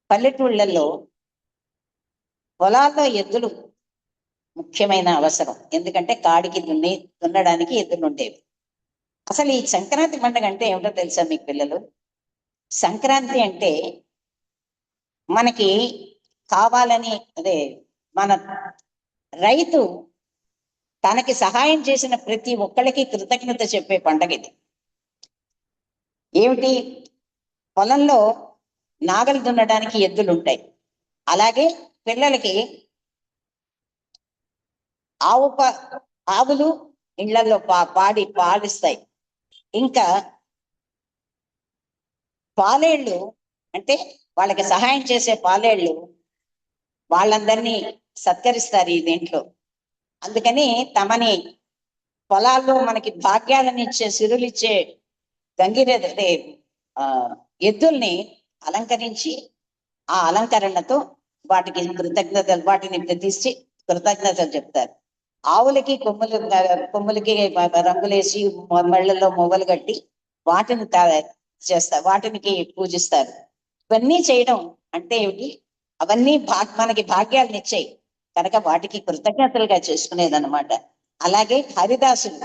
పల్లెటూళ్ళల్లో పొలాల్లో ఎద్దులు ముఖ్యమైన అవసరం. ఎందుకంటే కాడికి దున్నడానికి ఎద్దులు ఉండేవి. అసలు ఈ సంక్రాంతి పండుగ అంటే ఏమిటో తెలుసా మీకు పిల్లలు? సంక్రాంతి అంటే మనకి కావాలని అదే మన రైతు తనకి సహాయం చేసిన ప్రతి ఒక్కళ్ళకి కృతజ్ఞత చెప్పే పండగ ఇది. ఏమిటి? పొలంలో నాగలి దున్నడానికి ఎద్దులు ఉంటాయి. అలాగే పిల్లలకి ఆవులు ఇళ్లలో పాలిస్తాయి. ఇంకా పాలేళ్ళు అంటే వాళ్ళకి సహాయం చేసే పాలేళ్ళు వాళ్ళందరినీ సత్కరిస్తారు ఈ దీంట్లో. అందుకని తమని పొలాల్లో మనకి భాగ్యాలను ఇచ్చే సిరులిచ్చే గంగిరెద్దు ఎద్దుల్ని అలంకరించి ఆ అలంకరణతో వాటికి కృతజ్ఞతలు, వాటిని ప్రతిష్ఠి కృతజ్ఞతలు చెప్తారు. ఆవులకి కొమ్ములకి రంగులేసి మెళ్ళల్లో మొవ్వలు కట్టి వాటిని చేస్తారు, వాటికి పూజిస్తారు. ఇవన్నీ చేయడం అంటే ఏమిటి? అవన్నీ మనకి భాగ్యాలను ఇచ్చాయి కనుక వాటికి కృతజ్ఞతలుగా చేసుకునేదన్నమాట. అలాగే హరిదాసులు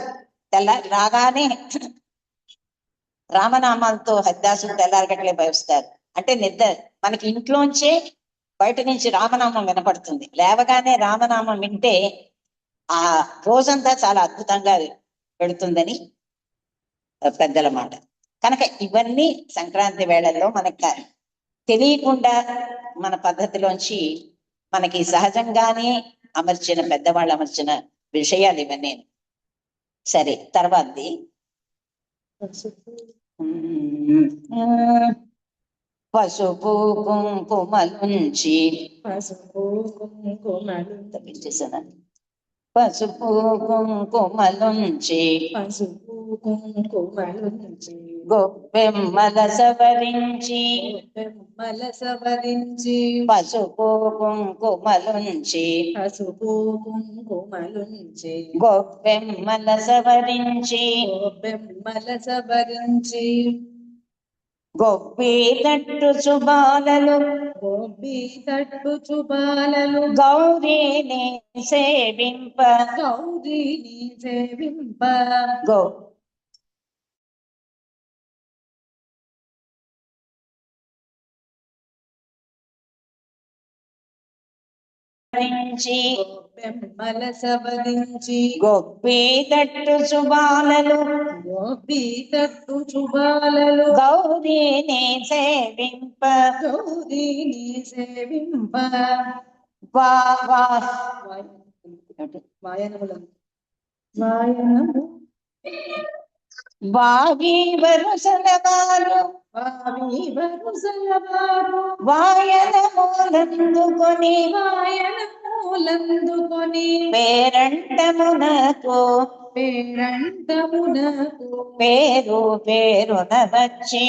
రాగానే రామనామాలతో హరిదాసులు తెల్లారగట్లే భావిస్తారు. అంటే మనకి ఇంట్లోంచే బయట నుంచి రామనామం వినపడుతుంది. లేవగానే రామనామం వింటే ఆ రోజంతా చాలా అద్భుతంగా పెడుతుందని పెద్దల మాట. కనుక ఇవన్నీ సంక్రాంతి వేళల్లో మనకు తెలియకుండా మన పద్ధతిలోంచి మనకి సహజంగానే పెద్దవాళ్ళు అమర్చిన విషయాలు ఇవన్నీ. సరే, తర్వాతది పసుపు కుంకుమలుంచి తప్పించేసానండి. పసుపు కుంకుమలుంచి గొప్పెమ్మల సవరించి పసుపు కుంకుమలుంచి గొప్పెమ్మల సవరించి గొప్పి తట్టు చుబాలలు గౌరీని సేవింప గొప్పి తట్టు చుబాలలు గౌరీని సేవింప వాగి వరుసలవారు వాయనములందుకొని పేరంటమునకు పేరు పేరున వచ్చి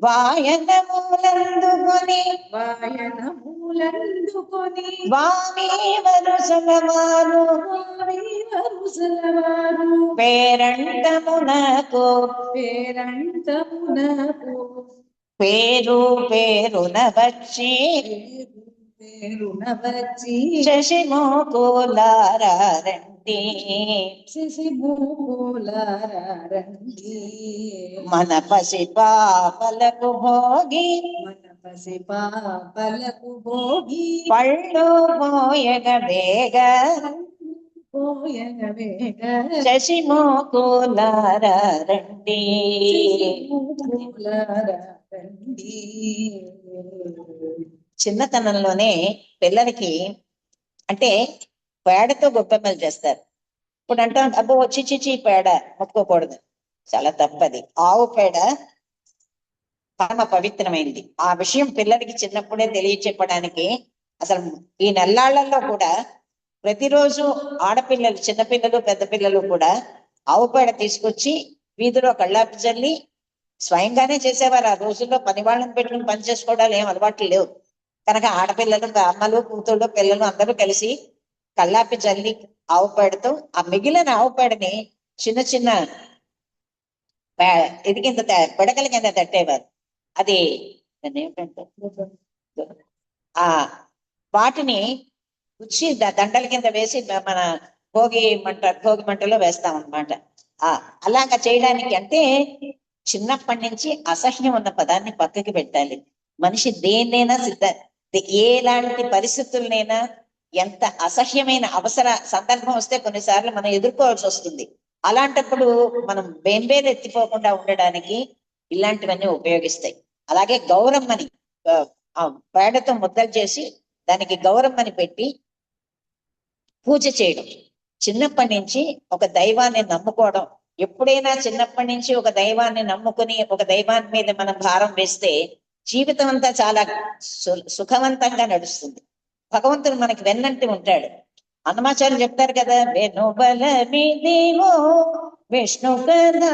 వాయనములందుకొని వామి వరుసలవారు పేరంటమునకు పేరు పేరున వచ్చి శశిమూకులారండి మన పసి పాపలకు భోగి పళ్ళు పోయగ వేగ శశిమూకులారండి. చిన్నతనంలోనే పిల్లలకి అంటే పేడతో గొప్పెమ్మలు చేస్తారు. ఇప్పుడు అంటాం అబ్బో చిచి పేడ ముట్టుకోకూడదు, చాలా తప్పది. ఆవు పేడ పరమ పవిత్రమైనది. ఆ విషయం పిల్లలకి చిన్నప్పుడే తెలియచెప్పడానికి అసలు ఈ నెల్లాళ్లలో కూడా ప్రతిరోజు ఆడపిల్లలు, చిన్నపిల్లలు, పెద్ద పిల్లలు కూడా ఆవు పేడ తీసుకొచ్చి వీధిలో కళ్ళాపి జల్లి స్వయంగానే చేసేవారు. ఆ రోజుల్లో పని వాళ్ళని పెట్టుకుని పని చేసుకోవడాలు ఏం అలవాట్లు లేవు కనుక ఆడపిల్లలు, అమ్మలు, కూతుళ్ళు, పిల్లలు అందరూ కలిసి కళ్ళాపి జల్లి ఆవు పేడతో ఆ మిగిలిన ఆవు పేడని చిన్న చిన్న ఇది కింద పిడకల కింద తట్టేవారు. అది ఏమిటంటే వాటిని ఉచ్చి దండల కింద వేసి మన భోగి మంటలో వేస్తాం అన్నమాట. అలాగా చేయడానికి అంటే చిన్నప్పటి నుంచి అసహ్యం ఉన్న పదాన్ని పక్కకి పెట్టాలి. మనిషి దేన్నైనా ఎలాంటి పరిస్థితులనైనా, ఎంత అసహ్యమైన సందర్భం వస్తే కొన్నిసార్లు మనం ఎదుర్కోవాల్సి వస్తుంది. అలాంటప్పుడు మనం బెంబేలు ఎత్తిపోకుండా ఉండడానికి ఇలాంటివన్నీ ఉపయోగిస్తాయి. అలాగే గౌరమ్మని పేడతో ముద్దలు చేసి దానికి గౌరమ్మని పెట్టి పూజ చేయడం చిన్నప్పటి నుంచి ఒక దైవాన్ని నమ్ముకోవడం. ఎప్పుడైనా చిన్నప్పటి నుంచి ఒక దైవాన్ని నమ్ముకుని ఒక దైవాన్ని మీద మనం భారం వేస్తే జీవితం అంతా చాలా సుఖవంతంగా నడుస్తుంది. భగవంతుడు మనకి వెన్నంటి ఉంటాడు. అన్నమాచార్యులు చెప్తారు కదా, వెనుబల మీదేవో విష్ణు కదా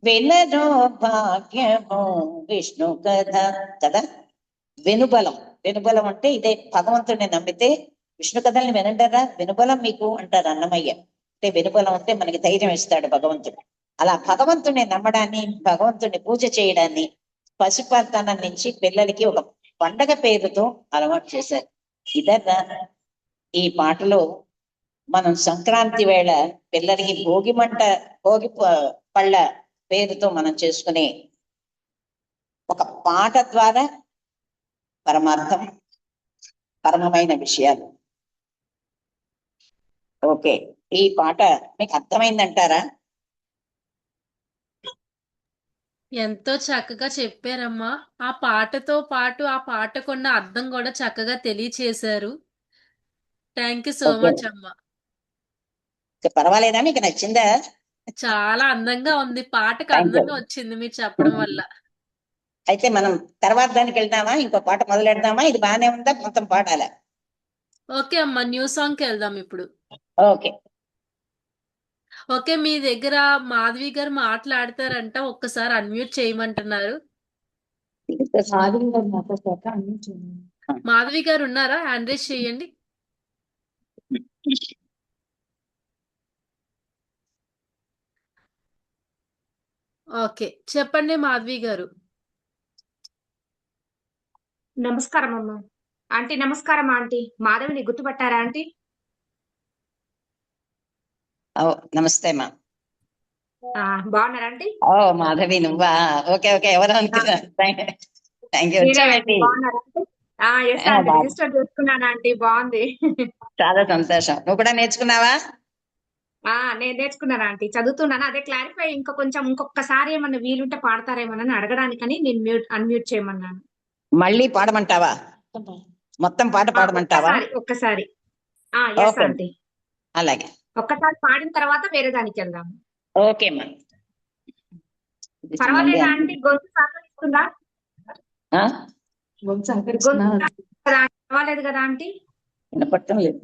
వినరో భాగ్యము విష్ణు కథ కదా. వెనుబలం, వెనుబలం అంటే ఇదే. భగవంతుడిని నమ్మితే విష్ణు కథల్ని వినంటారా, వెనుబలం మీకు అంటారు అన్నమయ్య. అంటే వెనుబలం అంటే మనకి ధైర్యం ఇస్తాడు భగవంతుడు. అలా భగవంతుడిని నమ్మడాన్ని, భగవంతుడిని పూజ చేయడాన్ని పసిపాతనం నుంచి పిల్లలకి ఒక పండగ పేరుతో అలవాటు చేశారు. ఇదన్నా ఈ పాటలో మనం సంక్రాంతి వేళ పిల్లలకి భోగి పళ్ళ పేరుతో మనం చేసుకునే ఒక పాట ద్వారా పరమార్థం, పరమమైన విషయాలు. ఓకే, ఈ పాట మీకు అర్థమైందంటారా? ఎంతో చక్కగా చెప్పారమ్మా. ఆ పాటతో పాటు ఆ పాటకున్న అర్థం కూడా చక్కగా తెలియచేశారు. Thank you so okay, much అమ్మా. పర్వాలేదా, మీకు నచ్చిందా? చాలా అందంగా ఉంది. పాటకు థ్యాంక్ యూ. అందంగా వచ్చింది మీరు చెప్పడం వల్ల. అయితే మనం తర్వాత దానికి వెళ్దామా, ఇంకో పాట మొదలెడదామా? ఇది బాగానే ఉందా, మొత్తం పాడాలా? ఓకే అమ్మా, న్యూ సాంగ్ కి వెళ్దాం ఇప్పుడు. ఓకే. ఓకే, మీ దగ్గర మాధవి గారు మాట్లాడతారంట, ఒక్కసారి అన్మ్యూట్ చేయమంటున్నారు. మాధవి గారు ఉన్నారా? హ్యాండ్ రైజ్ చేయండి. ఓకే, చెప్పండి మాధవి గారు. నమస్కారం అమ్మా. ఆంటీ నమస్కారం. ఆంటీ మాధవిని గుర్తుపట్టారా ఆంటీ? నమస్తే అమ్మా. బాగున్నారా ఆంటీ? ఓ మాధవి నువ్వా? ఓకే ఓకే, ఎవరు అనుకున్నా. Thank you. బాగున్నారా ఆంటీ? ఎస్ ఆంటీ, రిజిస్టర్ చేసుకున్నాను ఆంటీ. బాగుంది. చాలా సంతోషం. నువ్వు కూడా నేర్చుకున్నావా? నేను నేర్చుకున్నాను ఆంటీ, చదువుతున్నాను. అదే క్లారిఫై ఇంకొకసారి ఏమన్నా వీలుంటే పాడతారేమోనని అడగడానికని నేను అన్మ్యూట్ చేయమన్నాను. మళ్ళీ పాడమంటావా? మొత్తం పాట పాడమంటావా? ఒక్కసారి. ఎస్ ఆంటీ, అలాగే. ఒక్కసారి పాడిన తర్వాత వేరే దానికి వెళ్దాం. ఓకే అమ్మా. పర్వాలేదా ఆంటీ? గొంతు సహకరిస్తుందా? పర్వాలేదు కదా ఆంటీ? వినపడటం లేదు.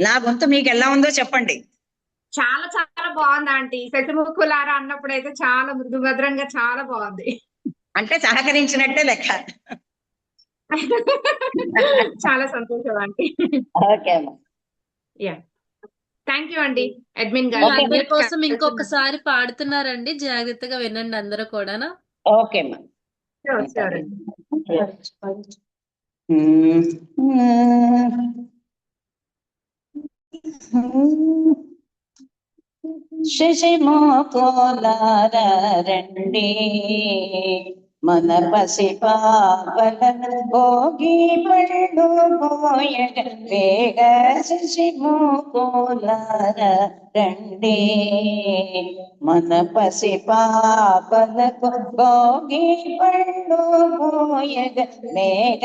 నా గొంతు మీకు ఎలా ఉందో చెప్పండి. చాలా చాలా బాగుంది ఆంటీ. శశిముఖులారా అన్నప్పుడు అయితే చాలా మృదుభద్రంగా చాలా బాగుంది. అంటే సహకరించినట్టే లెక్క. చాలా సంతోషం ఆంటీ. ఓకే అమ్మా. థ్యాంక్ యూ అండి. అడ్మిన్ అందరి కోసం ఇంకొకసారి పాడుతున్నారండి, జాగ్రత్తగా వినండి అందరూ కూడా. ఓకే అమ్మా. శశిముఖులార రండి, మన పసి పాపలను భోగి పళ్ళు పోయగ వేగ. శశిముఖులార రండి, మన పసి పాపలకు భోగి పళ్ళు పోయగ వేగ.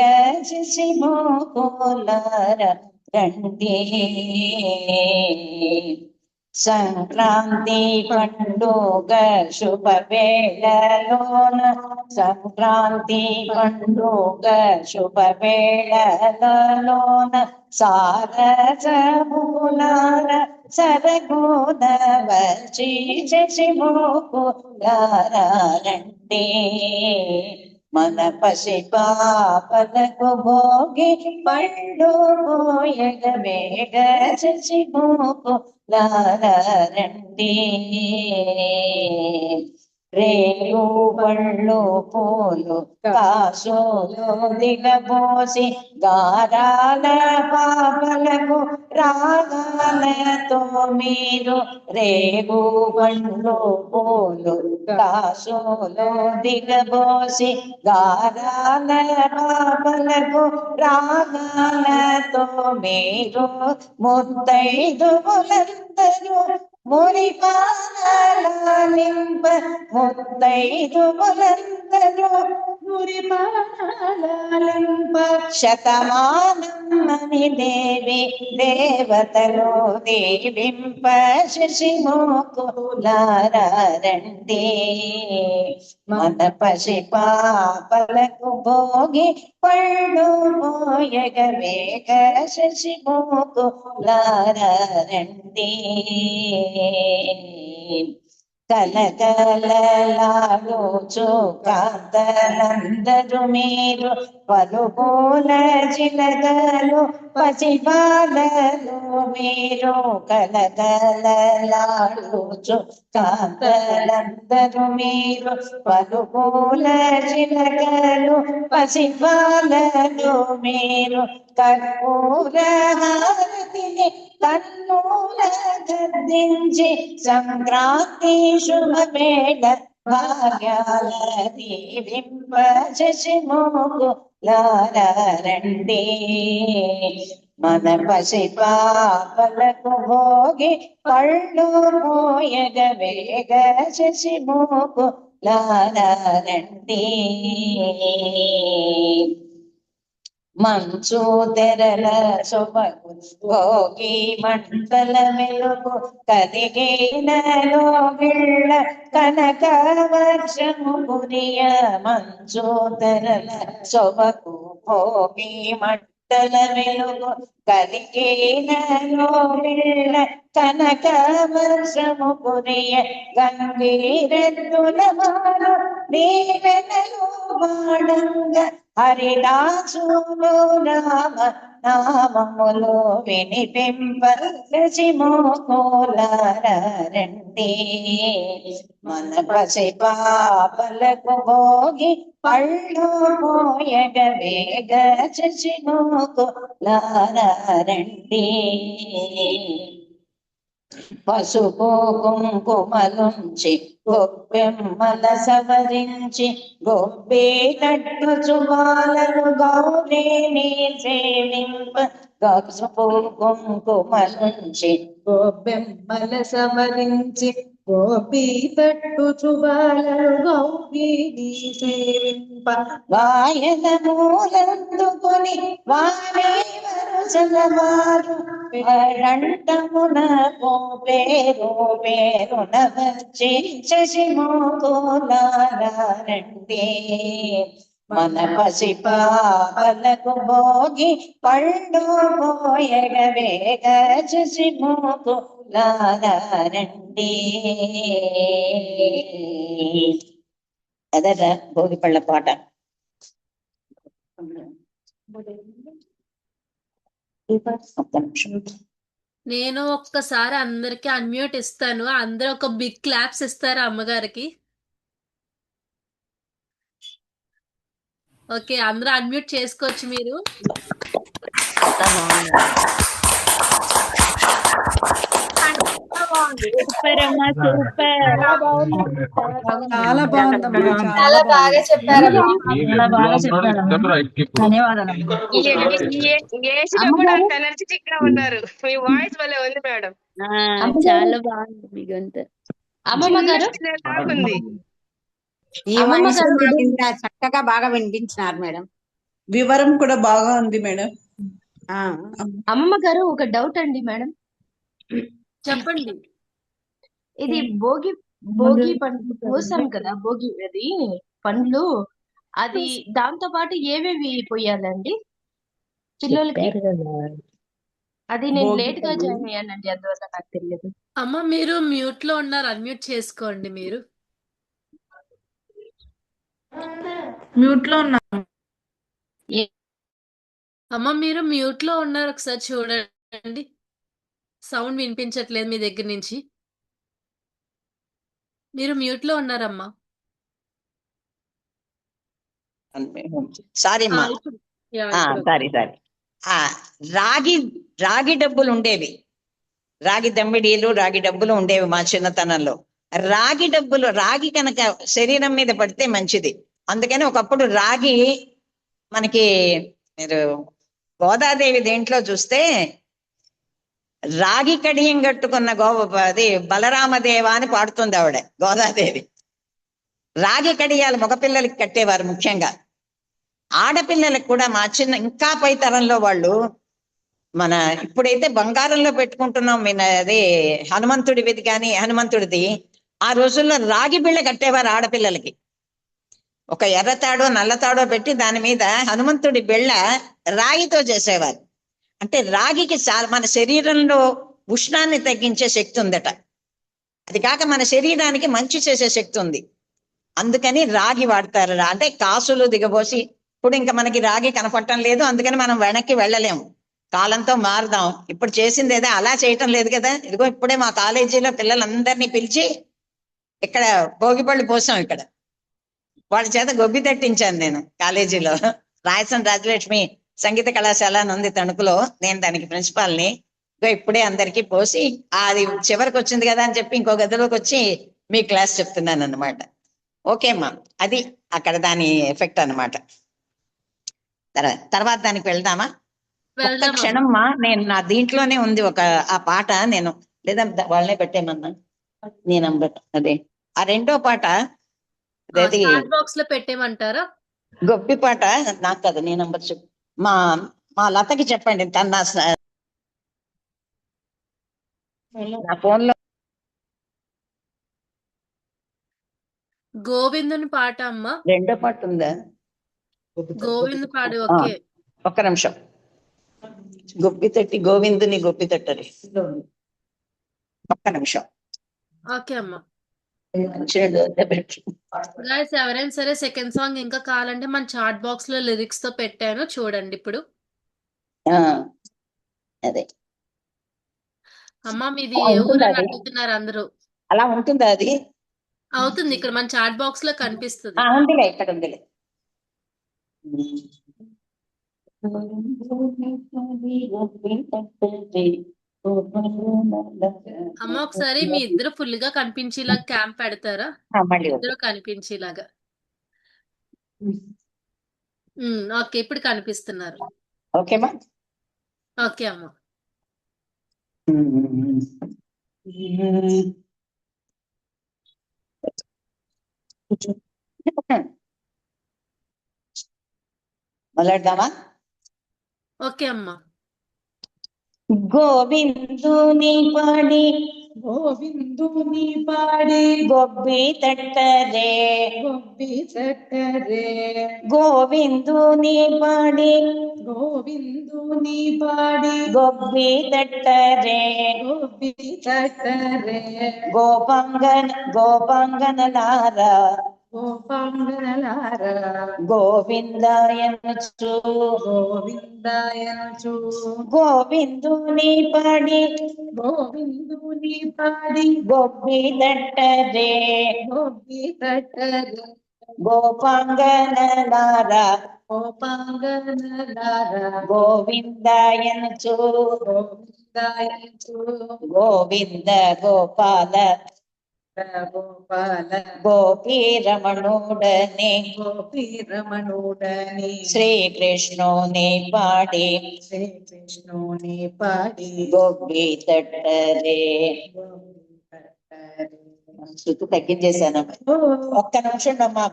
శశిముఖులార రండి, సంక్రాంతి పండుగ శుభ వేళలోన, సంక్రాంతి పండుగ శుభ వేళలోన, సారసములార సరగోన వచ్చి శశిముఖులార రండి, మన పసి పాపలకు భోగి పళ్ళు పోయగ వేగ. శశిముఖులార రండి, రేగు పళ్ళు పూలు కాసులు దిగబోసి, గారాల పాపలకు రాగాలతో మీరు. రేగు పళ్ళు పూలు కాసులు దిగబోసి, గారాల పాపలకు రాగాలతో మీరు. ముత్తైదువులందరూ మురిపాలనింప, ముత్తైదువులందరూ మురిపాలింప శతమానమని దేవి దేవతలు దీవింప శశిమోకులారండి మన పసి పాపలకు భోగి పళ్ళు మోయగ వేగ శశిమోకులారండి కలకలలాడుచు కాంతలందరూ మీరు పలుగోల చిలకలు పసిబాలలు మీరు కలకలలాడుచు కాంతలందరూ మీరు పలుగోల చిలకలు పసిబాలలు మీరు కర్పూర హారతిని కన్నుల గద్దించి సంక్రాంతి శుభవేళ భాగ్యాల దీవింప శశిమోకులారండి మన పసి పాపలకు భోగి పళ్ళు మోయగ వేగ శశిమోకులారండి మంచు తెరల శోభకు భోగి మంటల మెలుగు కలిగినలో గిళ్ళ కనక వర్షము కురియ మంచు తెరల శోభకు భోగి మంటల వెలుగు కలిగినలో గిళ్ళ కనక వర్షము కురియ గంగీరెద్దుల మారు దీవెనలు వాడంగా హరిదాసులు రామ నామములు వినిపింప శశిమోకులారండి మన పసి పాపలకు భోగి పళ్ళు మోయగ వేగ శశిమోకులారండి పసుపు కుంకుమలుంచి గొప్పెమ్మల సవరించి గొబ్బేటట్టు చుబాలను గౌరీని సేవింప పసుపు కుంకుమలుంచి గొబ్బెమ్మల సవరించి గోపీతట్టు చుబాలను గౌరీని సేవింప వాయన మూలందుకొని వారే వరుసలవారు రంటమున పేరు పేరున వచ్చి శశిమోకులారండి మన పసి పాపలకు భోగి పళ్ళు మోయగ వేగ శశిమోకులారండి అదట భోగి పళ్ళ పాట. నేను ఒక్కసారి అందరికి అన్మ్యూట్ ఇస్తాను, అందరూ ఒక బిగ్ క్లాప్స్ ఇస్తారా అమ్మగారికి? ఓకే, అందరూ అన్మ్యూట్ చేసుకోవచ్చు మీరు. సూపర్ అమ్మా, సూపర్. చాలా బాగుందమ్మా, చాలా బాగా చెప్పారమ్మా. ధన్యవాదాలు. ఎనర్జెటిక్ గా ఉన్నారు. మీ వాయిస్ వల్ల ఉంది మేడం. చాలా బాగుంది మీ గొంతు. అమ్మమ్మ గారు ఉంది. ఈ వయసు చక్కగా బాగా వినిపించినారు మేడం. వివరం కూడా బాగా ఉంది మేడం. అమ్మమ్మ గారు ఒక డౌట్ అండి మేడం. చెప్పండి. ఇది భోగి పండ్లు కోసాం కదా, భోగి అది పండ్లు, అది దాంతో పాటు ఏవేవి పోయాలండి పిల్లలకి? అది నేను లేట్ గా జాయిన్ అయ్యానండి, అందువల్ల నాకు తెలియదు. అమ్మ మీరు మ్యూట్ లో ఉన్నారు, అన్మ్యూట్ చేసుకోండి. మీరు మ్యూట్ లో ఉన్నా. అమ్మ మీరు మ్యూట్ లో ఉన్నారు, ఒకసారి చూడండి. సౌండ్ వినిపించట్లేదు మీ దగ్గర నుంచి. మీరు మ్యూట్ లో ఉన్నారమ్మా. సారీ అమ్మా, సారీ. రాగి డబ్బులు ఉండేవి, రాగి దమ్మిడీలు, రాగి డబ్బులు ఉండేవి మా చిన్నతనంలో. రాగి కనుక శరీరం మీద పడితే మంచిది. అందుకని ఒకప్పుడు రాగి మనకి, మీరు గోదాదేవి దేంట్లో చూస్తే రాగి కడియం కట్టుకున్న అది బలరామదేవ అని పాడుతుంది ఆవిడ, గోదాదేవి. రాగి కడియాలు మగపిల్లలకి కట్టేవారు ముఖ్యంగా. ఆడపిల్లలకు కూడా మా చిన్న ఇంకా పై తరంలో వాళ్ళు మన ఇప్పుడైతే బంగారంలో పెట్టుకుంటున్నాం అదే హనుమంతుడిది కానీ హనుమంతుడిది, ఆ రోజుల్లో రాగి బిళ్ళ కట్టేవారు ఆడపిల్లలకి. ఒక ఎర్రతాడో నల్లతాడో పెట్టి దాని మీద హనుమంతుడి బిళ్ళ రాగితో చేసేవారు. అంటే రాగికి చాలా మన శరీరంలో ఉష్ణాన్ని తగ్గించే శక్తి ఉందట. అది కాక మన శరీరానికి మంచి చేసే శక్తి ఉంది. అందుకని రాగి వాడతారు. అంటే కాసులు దిగబోసి ఇప్పుడు ఇంకా మనకి రాగి కనపడటం లేదు, అందుకని మనం వెనక్కి వెళ్ళలేము, కాలంతో మారుదాం. ఇప్పుడు చేసింది ఏదో అలా చేయటం లేదు కదా. ఇదిగో ఇప్పుడే మా కాలేజీలో పిల్లలందరినీ పిలిచి ఇక్కడ భోగిపళ్ళు పోసాం. ఇక్కడ వాళ్ళ చేత గొబ్బి తట్టించాను నేను కాలేజీలో. రాయసం రాజలక్ష్మి సంగీత కళాశాల అని ఉంది తణుకులో, నేను దానికి ప్రిన్సిపాల్ని. ఇప్పుడే అందరికీ పోసి అది చివరికి వచ్చింది కదా అని చెప్పి ఇంకో గదిలోకి వచ్చి మీ క్లాస్ చెప్తున్నాను అనమాట. ఓకే అమ్మా, అది అక్కడ దాని ఎఫెక్ట్ అనమాట. తర్వాత దానికి వెళ్దామా? ఒక్క క్షణమ్మా, నేను నా దీంట్లోనే ఉంది ఒక ఆ పాట, నేను లేదా వాళ్ళనే పెట్టేమన్నా నీ నంబర్ అదే ఆ రెండో పాట బాక్స్ లో పెట్టేమంటారా? గొప్పి పాట నాకు కదా, నీ నంబర్ చెప్పు. మా లతకి చెప్పండి, తన నా ఫోన్ లో గోవిందుని పాట అమ్మా. రెండో పాట ఉందా? గోవిందు పాడు. ఓకే, ఒక్క నిమిషం. గొప్పి తట్టి గోవిందుని గొప్పి తట్టరి, ఒక్క నిమిషం. ఓకే అమ్మా. గైస్ ఎవరైనా సరే సెకండ్ సాంగ్ ఇంకా కావాలంటే మన చాట్ బాక్స్ లో లిరిక్స్ తో పెట్టాను చూడండి ఇప్పుడు. అదే అమ్మా మీది ఏ ఊరు అని అడుగుతున్నారు అందరూ. అలా ఉంటుందా? అది అవుతుంది, ఇక్కడ మన చాట్ బాక్స్ లో కనిపిస్తుంది. ఉందిలే, ఇక్కడ ఉందిలే. అమ్మ ఒకసారి మీ ఇద్దరు ఫుల్ గా కనిపించేలాగా క్యాంప్ పెడతారా? ఇద్దరు కనిపించేలాగా. ఓకే, ఇప్పుడు కనిపిస్తున్నారు. ఓకేమా? ఓకే అమ్మ. మొదలెడదామా? ఓకే అమ్మా. గోవిందుని పాడి గోవిందుని పాడి గొబ్బి తట్టరే గొబ్బి తట్టరే, గోవిందుని పాడి గోవిందుని పాడి గొబ్బి తట్టరే గొబ్బి తట్టరే, గోపాంగనలారా గోపాంగనలారా గోవిందాయనచు గోవిందాయనచు, గోవిందుని పాడి గోవిందుని పాడి గొబ్బి తట్టరే గొబ్బి తట్టరే, గోపాంగనలారా గోపాంగనలారా గోవిందాయనచు గోవిందాయనచు, గోవింద గోపాల గోపాల గోపీ రమణుడని గోపీ రమణుడని, శ్రీకృష్ణుని పాడి శ్రీకృష్ణుని పాడి గొబ్బి తట్టరే. శృతి తగ్గించేశాను. ఒక్క నిమిషం అమ్మా,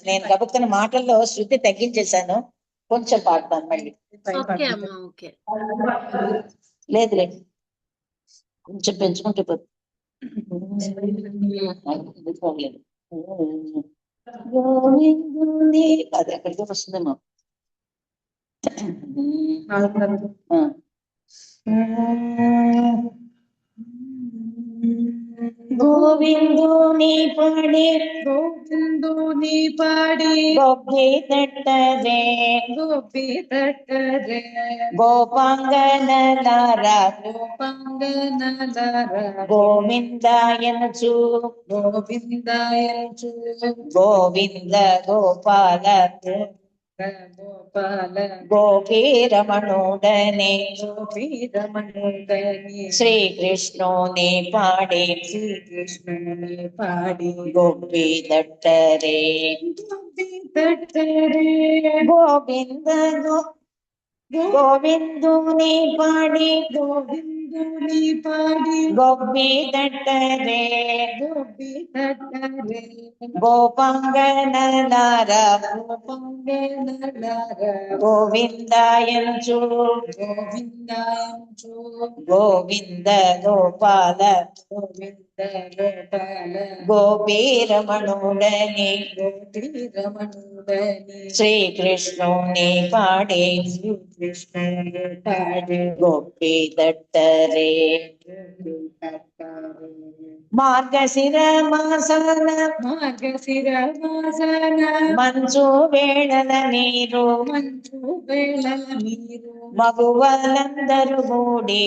నేను గబుక్కున్న మాటల్లో శృతి తగ్గించేశాను, కొంచెం పాడతాను మళ్ళీ. లేదు లేదు, కొంచెం పెంచుకుంటే గోవిందుని అది ఎక్కడికి వస్తుందేమో. గోవిందుని పాడి గోవిందుని పాడి గొబ్బి తట్టరే గొబ్బి తట్టరే, గోపాంగనలారా గోపాంగనలారా గోవిందాయనచు గోవిందాయనచు, గోవింద గోపాల గోపాల గోపీ రమణుడని గోపీ రమణుడని, శ్రీకృష్ణుని పాడి శ్రీకృష్ణుని పాడి గొబ్బి తట్టరే గొబ్బి తట్టరే, గోవింద గోవిందుని పాడి గోవింద గోపి దట్టరే గోపాంగనలార గోవిందాయంచు గోవింద గోపాల గోపీరమణుడని శ్రీకృష్ణుని పాడే గోపి దట్టరే మార్గశిర మాసన మంచు వేళల నీరు మగువలందరూ గూడి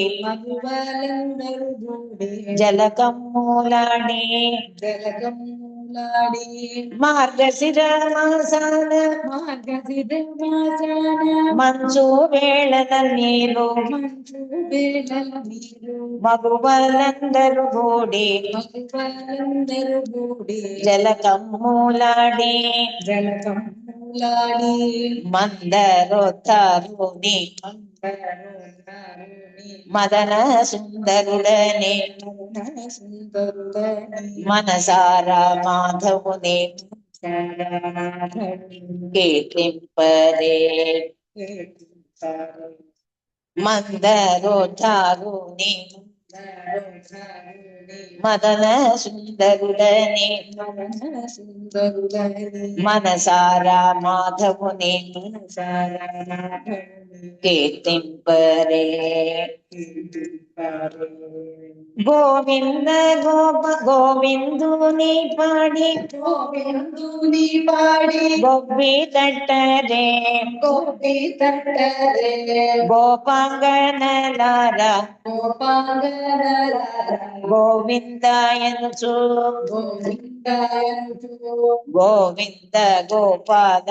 జలకమ్ములాడి మార్గశిర మాసాన మంచు వేళల నీరు మగువలందరూ గూడి జలకమ్ములాడి మందరొత్తరుని మదన సుందరుడనే మనసారా మాధవుని కీర్తింపరే మందరోధారుని మదన సుందరుడని మనసారా మాధవుని కీర్తింపరే గోవింద గోవిందుని పాడి గొబ్బి తట్టరే గోపాంగనలార గోవిందాయనుచు గోవింద గోపాల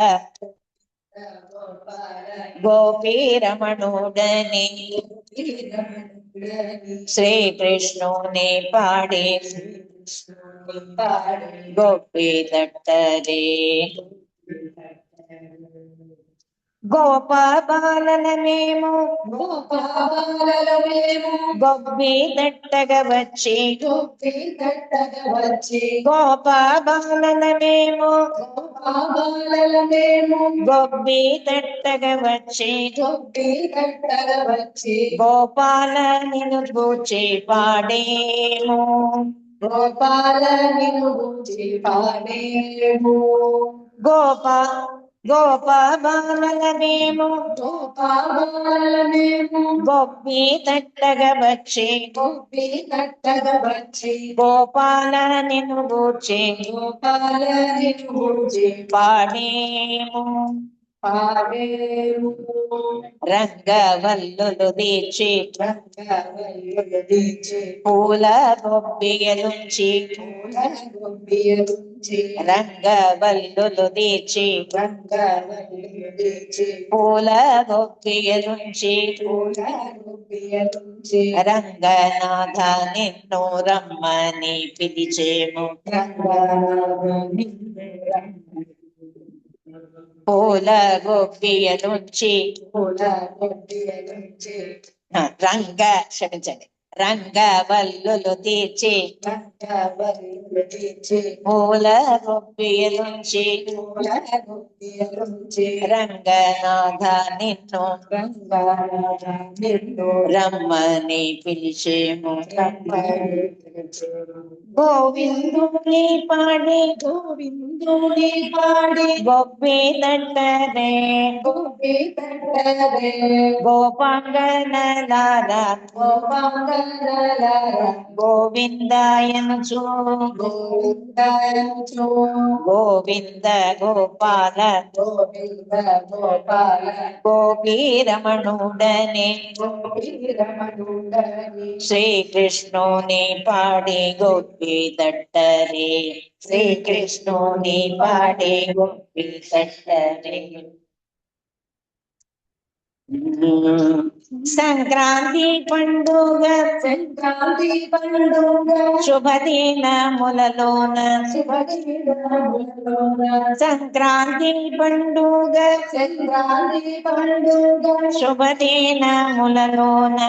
గోపీరమణుడని శ్రీకృష్ణుని పాడే గోపి దట్టరే గోపాబాలనమేము గొబ్బి దట్టగా వచ్చి గోపాబాలనమేము గొబ్బి దట్టగా వచ్చి గోపాల నిన్ను గూర్చి పాడేము గోపాబాలనమేము గొబ్బి తట్టగా వచ్చి గోపాల నిన్ను గూర్చి పాడేము రంగవల్లులు దీచి పూల గొబ్బియలుంచి రంగవల్లులు దీచి పూల గొబ్బియలుంచి రంగనాథ నిన్ను రమ్మని పిలిచేము పూల గొబ్బియలుంచి క్షమించండి రంగవల్లులు తీర్చి పూల గొబ్బియలుంచి రంగనాథ నిన్ను రమ్మని పిలిచేము గోవిందుని పాడి గొబ్బి దట్టరే గోపాంగనలార గోవిందాయనుచు గోవింద గోపాల గోపీరమణుడని శ్రీకృష్ణుని పాడి గోపి దట్టరే శ్రీకృష్ణుని పాడి గోపి దట్టరే సంక్రాంతి పండుగ శుభదినములలోన సంక్రాంతి పండుగ శుభదినములలోన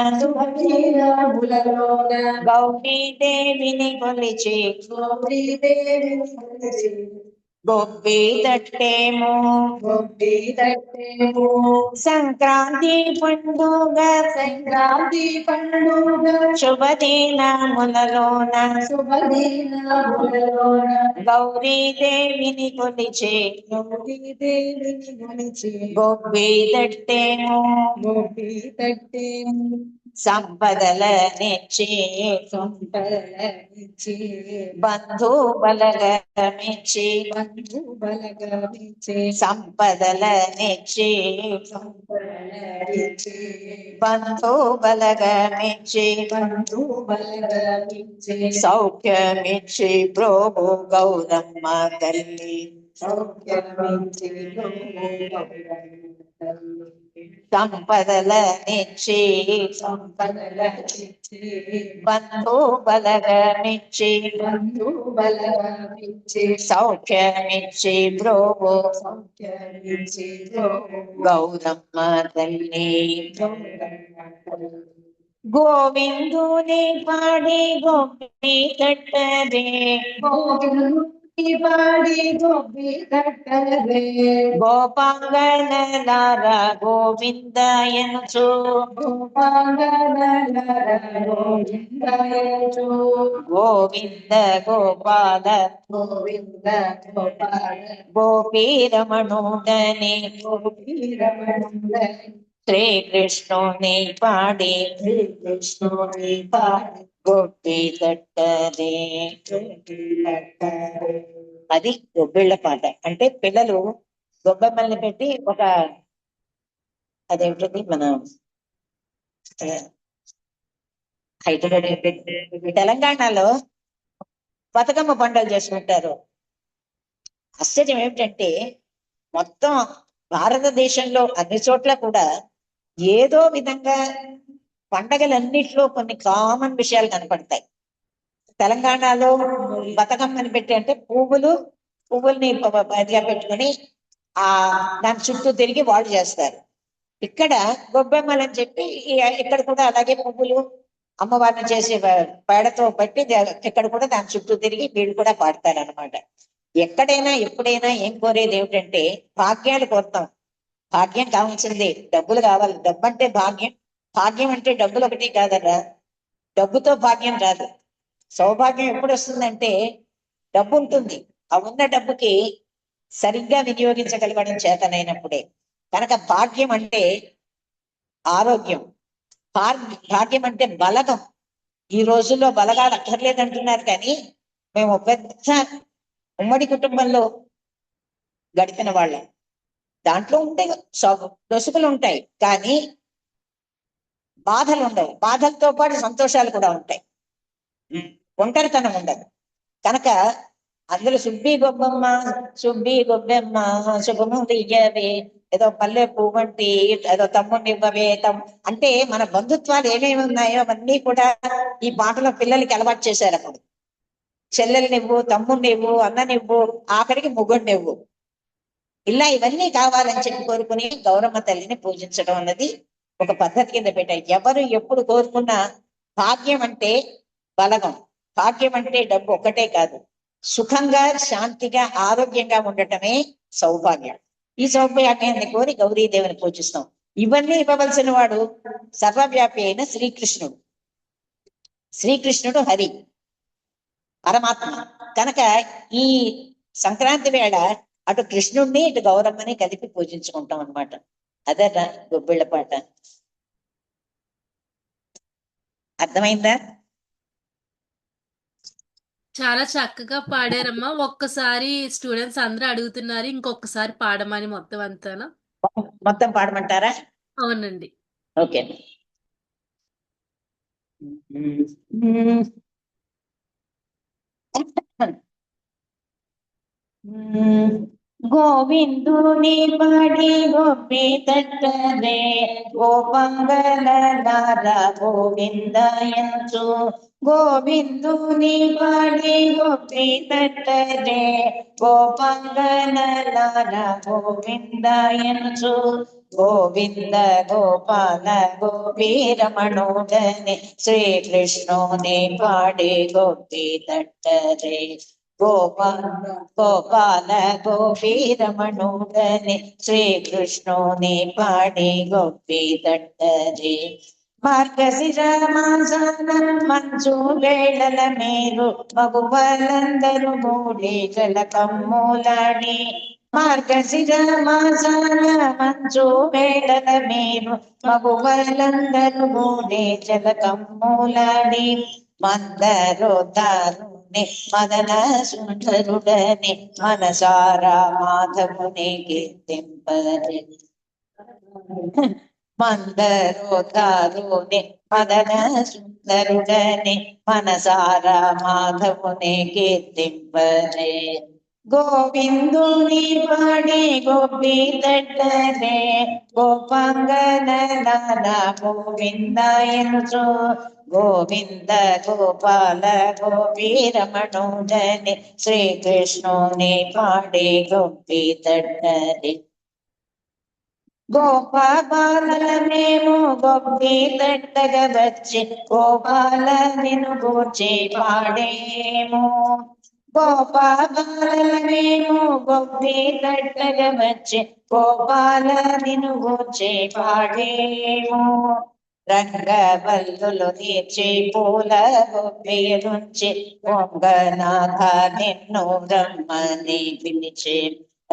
గౌరీ దేవిని కొలిచి గొబ్బి తట్టేమో సంక్రాంతి పండుగ శుభదినములలోన గౌరీ దేవిని కొలిచే గొబ్బి తట్టేమో సంపదలనిచ్చి బంధు బలగమిచ్చి సంపదలనిచ్చి బంధు బలగమిచ్చి సౌఖ్యమిచ్చి ప్రభు గౌరమ్మ తల్లి సంపదలనిచ్చి బంధు బలగమిచ్చి సౌఖ్యమిచ్చి ప్రభు గౌరమ్మ తల్లి గోవిందుని పాడి గొప్పి కట్టరే గోపాంగనలార గోవిందయనుచు గోవింద గోపాల గోపీరమణుడని శ్రీకృష్ణుని పాడి గొప్పి తట్టరే. అది గొబ్బిళ్ళ పాట. అంటే పిల్లలు గొబ్బెమ్మల్ని పెట్టి ఒక అదేమిటది మన హైదరాబాద్ తెలంగాణలో బతుకమ్మ పండుగ చేసుకుంటారు. ఆశ్చర్యం ఏమిటంటే మొత్తం భారతదేశంలో అన్ని చోట్ల కూడా ఏదో విధంగా పండగలన్నిట్లో కొన్ని కామన్ విషయాలు కనపడతాయి. తెలంగాణలో బతుకమ్మని పెట్టి అంటే పువ్వుల్ని అదిగా పెట్టుకుని దాని చుట్టూ తిరిగి వాళ్ళు చేస్తారు. ఇక్కడ గొబ్బెమ్మలని చెప్పి ఇక్కడ కూడా అలాగే పువ్వులు అమ్మవారిని చేసి పేడతో పట్టి ఇక్కడ కూడా దాని చుట్టూ తిరిగి వీళ్ళు కూడా పాడతారు అనమాట. ఎక్కడైనా ఎప్పుడైనా ఏం కోరేది ఏమిటంటే భాగ్యాలు కోరుతాం. భాగ్యం కావాల్సిందే, డబ్బులు కావాలి. డబ్బు అంటే భాగ్యం, భాగ్యం అంటే డబ్బులు ఒకటి కాదరా. డబ్బుతో భాగ్యం రాదు. సౌభాగ్యం ఎప్పుడు వస్తుందంటే డబ్బు ఉంటుంది, ఆ ఉన్న డబ్బుకి సరిగ్గా వినియోగించగలగడం చేతనైనప్పుడే. కనుక భాగ్యం అంటే ఆరోగ్యం, భాగ్యం అంటే బలగం. ఈ రోజుల్లో బలగాలు అక్కర్లేదంటున్నారు, కానీ మేము పెద్ద ఉమ్మడి కుటుంబంలో గడిపిన వాళ్ళం. దాంట్లో ఉంటే దొసుకులు ఉంటాయి, కానీ బాధలు ఉండవు. బాధలతో పాటు సంతోషాలు కూడా ఉంటాయి, ఒంటరితనం ఉండదు. కనుక అందులో సుబ్బి గొబ్బమ్మ శుభము ఇయ్యవే, ఏదో పల్లె పువ్వంటి, ఏదో తమ్ముడిని ఇవ్వవే అంటే మన బంధుత్వాలు ఏమేమి ఉన్నాయో అవన్నీ కూడా ఈ పాటలో పిల్లలకి అలవాటు చేశారు. అప్పుడు చెల్లెల్నివ్వు, తమ్ముడినివ్వు, అన్ననివ్వు, ఆఖరికి ముగ్గుడినివ్వు, ఇలా ఇవన్నీ కావాలని చెప్పి కోరుకుని గౌరమ్మ తల్లిని పూజించడం అన్నది ఒక పద్ధతి కింద పెట్టాయి. ఎవరు ఎప్పుడు కోరుకున్నా భాగ్యం అంటే బలగం, భాగ్యం అంటే డబ్బు ఒక్కటే కాదు, సుఖంగా శాంతిగా ఆరోగ్యంగా ఉండటమే సౌభాగ్యం. ఈ సౌభాగ్యాన్ని కోరి గౌరీదేవిని పూజిస్తాం. ఇవన్నీ ఇవ్వవలసిన వాడు సర్వవ్యాపి అయిన శ్రీకృష్ణుడు. శ్రీకృష్ణుడు హరి పరమాత్మ. కనుక ఈ సంక్రాంతి వేళ అటు కృష్ణుడిని ఇటు గౌరమ్మని కలిపి పూజించుకుంటాం అన్నమాట. అదట గొబ్బిళ్ళ పాట. అర్థమైందా? చాలా చక్కగా పాడారమ్మా. ఒక్కసారి స్టూడెంట్స్ అందరూ అడుగుతున్నారు ఇంకొకసారి పాడమని. మొత్తం అంతానా? మొత్తం పాడమంటారా? అవునండి. ఓకే. గోవిందుని పాడి గోపి తట్టరే గోపంగళ గోవిందయంచు గోవిందుని పాడి గోపి తట్టరే గోపంగళ గోవిందయంచు గోవింద గోపాల గోపీరమణోదనే శ్రీకృష్ణుని పాడి గోపి తట్టరే గోపాల గోపీరమణుడని శ్రీకృష్ణుని పాడి గోపి తట్టరే మార్గశిర మాసాన మంచు వేళల మీరు మగువలందరూ మూడి జలకమ్ములాడి మార్గశిర మాసాన మంచు వేళల మీరు మగువలందరూ మూడి జలకమ్ములాడి మందరోదారుని మదన సుందరుడని మనసారా మాధవుని కీర్తింపరే మందరోదారుని మదన సుందరుడని మనసారా మాధవుని కీర్తింపరే గోవిందుని పాడి గోపి తట్టరే గోపంగళ గోవిందయంచు గోవింద గోపాల గోపీరమణుడని శ్రీకృష్ణుని పాడి గోపి తట్టరే గోపాలమేమో గోపి తట్టగ వచ్చి గోపాల నిను గూర్చి పాడేమో గోపాలమేమో గోపి తట్టగ వచ్చి గోపాల నిను గూర్చి పాడేమో రంగవల్లులు తీర్చి పూల గోపియుంచి పొంగనాథ నిన్ను బ్రహ్మని పిలిచే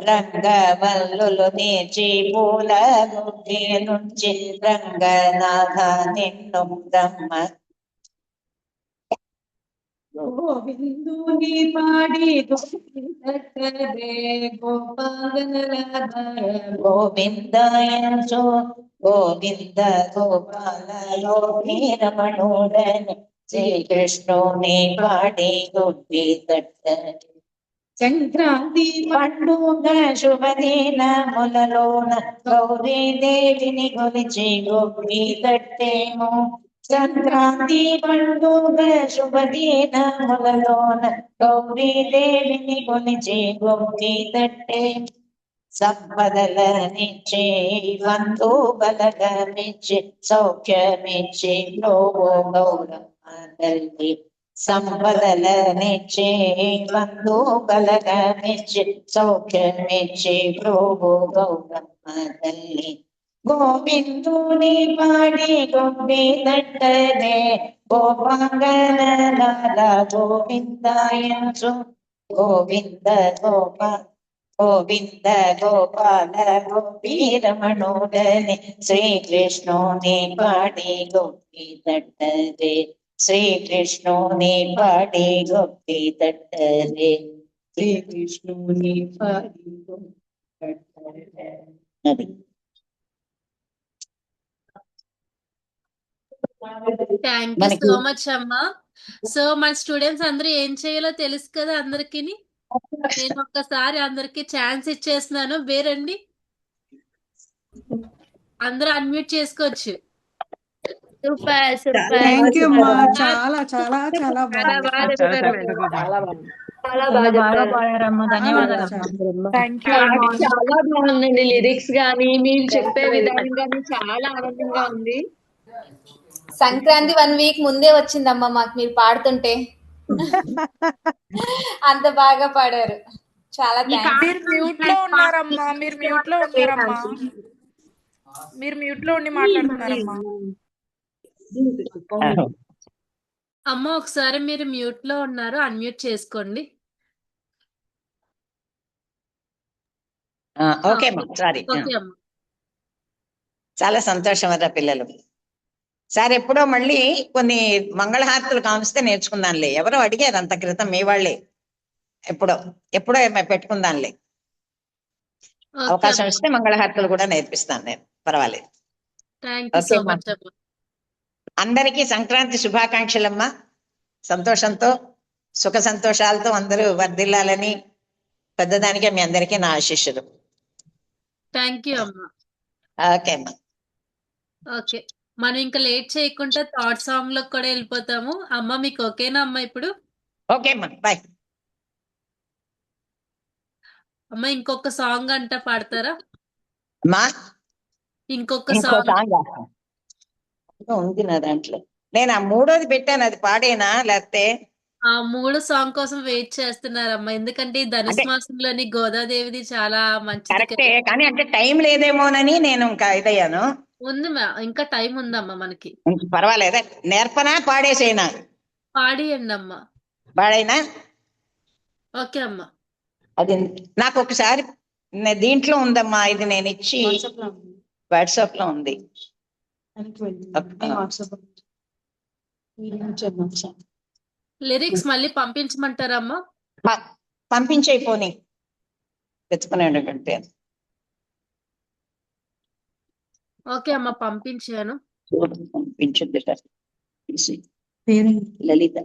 రంగవల్లులు తీర్చి పూల గోపియుంచి రంగనాథ నిన్ను బ్రహ్మ గోవిందుని పాడి గోవిందరే గోవిందయంచు గోవింద గోపాల గోపీరమణుడని శ్రీకృష్ణుని పాడి గోపి తట్టరే సంక్రాంతి పండుగ శుభదినములలోన గౌరీదేవిని కొలిచి గోపి తట్టేమో సంక్రాంతి పండుగ శుభదినములలోన గౌరీదేవిని కొలిచి గోపి తట్టే సంపదలనిచ్చే బంధు బలగమిచ్చి సౌఖ్యమిచ్చి గౌరమ్మ తల్లి సంపదలనిచ్చే బంధు బలగమిచ్చి సౌఖ్యమిచ్చి గౌరమ్మ తల్లి గోవిందుని పాడి గోపి తట్టరే గోపంగళ గోవిందయంచు గోవింద గోవింద గోపాల గోపీరమణుడని శ్రీకృష్ణుని పాడి గోపి తట్టరే శ్రీకృష్ణుని పాడి గోపి తట్టరే శ్రీకృష్ణుని పాడి గోపి తట్టరే అది థ్యాంక్ యూ సో మచ్ అమ్మా. సో మన స్టూడెంట్స్ అందరూ ఏం చేయాలో తెలుసు కదా అందరికి. నేను ఒక్కసారి అందరికి ఛాన్స్ ఇచ్చేస్తున్నాను, వేరండి అందరూ అన్మ్యూట్ చేసుకోవచ్చు. సూపర్ సూపర్ థ్యాంక్ యూ అమ్మా. చాలా చాలా చాలా చాలా బాగుంది. బాగా చెప్పారు మేడం. చాలా బాగా పాడారమ్మా, ధన్యవాదాలు. థ్యాంక్ యూ చాలా బాగుందండి. లిరిక్స్ గానీ మీరు చెప్పే విధానం గానీ చాలా ఆనందంగా ఉంది. సంక్రాంతి 1 వీక్ ముందే వచ్చిందమ్మా మాకు మీరు పాడుతుంటే. అంత బాగా పాడారు. చాలా థ్యాంక్స్. మీరు మ్యూట్ లో ఉన్నారమ్మా, మీరు మ్యూట్ లో ఉన్నారమ్మా, మీరు మ్యూట్ లో ఉండి మాట్లాడుతున్నారమ్మా. అమ్మ ఒకసారి మీరు మ్యూట్ లో ఉన్నారు, అన్మ్యూట్ చేసుకోండి. ఓకే అమ్మా, సారీ. ఓకే అమ్మ. చాలా సంతోషం అదా పిల్లలు. సార్ ఎప్పుడో మళ్ళీ కొన్ని మంగళహారతులు కామిస్తే నేర్చుకుందాంలే. ఎవరో అడిగారు అంత క్రితం మీ వాళ్ళే, ఎప్పుడో పెట్టుకుందాంలే. అవకాశం ఇస్తే మంగళహారతులు కూడా నేర్పిస్తాను నేను, పర్వాలేదు. థ్యాంక్ యూ సో మచ్ అమ్మ. అందరికీ సంక్రాంతి శుభాకాంక్షలమ్మా. సంతోషంతో సుఖ సంతోషాలతో అందరూ వర్ధిల్లాలని పెద్దదానికే మీ అందరికీ నా ఆశీస్సులు. థ్యాంక్ యూ అమ్మా. ఓకే అమ్మా. ఓకే, మనం ఇంకా లేట్ చేయకుండా థర్డ్ సాంగ్ లో కూడా వెళ్ళిపోతాము. అమ్మ మీకు ఓకేనా అమ్మ ఇప్పుడు? ఓకే అమ్మా, బాయ్. అమ్మ ఇంకొక సాంగ్ అంట పాడతారా? అమ్మా ఇంకొక ఇంకో సాంగ్. సాంగ్ ఉంది నా దాంట్లో. నేను ఆ మూడోది పెట్టాను, అది పాడేనా లేకపోతే? ఆ 3 సాంగ్ కోసం వెయిట్ చేస్తున్నారమ్మా, ఎందుకంటే ఈ ధనుష్ అంటే మాసంలోని గోదాదేవిది చాలా మంచిది కరెక్టే, కదా. కానీ అంటే టైం లేదేమోనని నేను ఇంకా ఇదయ్యాను. ఉంది ఇంకా టైం ఉందమ్మా మనకి. పర్వాలేదా, నేర్పనా పాడేసేనా? పాడియండి అమ్మా. పాడైనా ఓకే అమ్మా. అది నాకు ఒకసారి దీంట్లో ఉందమ్మా, ఇది నేను ఇచ్చి వాట్సాప్ లో ఉంది. లిరిక్స్ మళ్ళీ పంపించమంటారమ్మా? పంపించైపోని తెచ్చుకునే కంటే. ఓకే అమ్మా, పంపించాను. పంపించండి సార్. లలిత.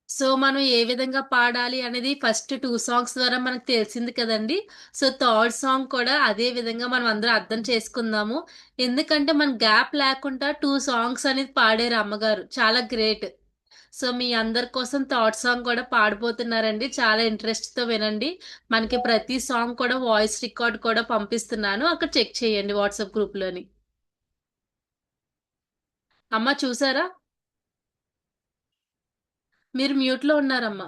సో మనం ఏ విధంగా పాడాలి అనేది ఫస్ట్ 2 సాంగ్స్ ద్వారా మనకు తెలిసింది కదండి. సో థర్డ్ సాంగ్ కూడా అదే విధంగా మనం అందరం అర్థం చేసుకుందాము. ఎందుకంటే మన గ్యాప్ లేకుండా 2 సాంగ్స్ అనేది పాడారు అమ్మగారు, చాలా గ్రేట్. సో మీ అందరి కోసం థర్డ్ సాంగ్ కూడా పాడిపోతున్నారండి, చాలా ఇంట్రెస్ట్ తో వినండి. మనకి ప్రతి సాంగ్ కూడా వాయిస్ రికార్డ్ కూడా పంపిస్తున్నాను, అక్కడ చెక్ చేయండి వాట్సాప్ గ్రూప్ లోని. అమ్మ చూసారా? మీరు మ్యూట్ లో ఉన్నారమ్మా.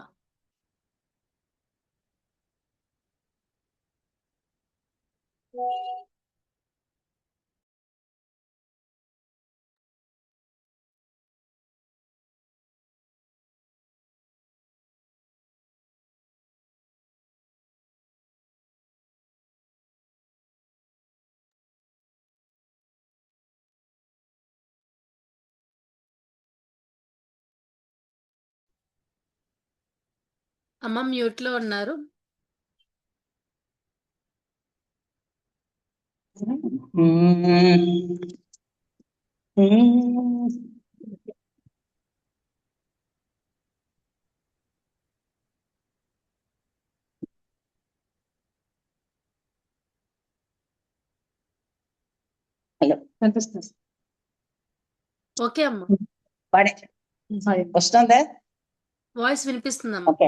అమ్మ మ్యూట్ లో ఉన్నారు. హలో, ఓకే అమ్మ, పాడే వస్తుందా? వాయిస్ వినిపిస్తుందమ్మా. ఓకే.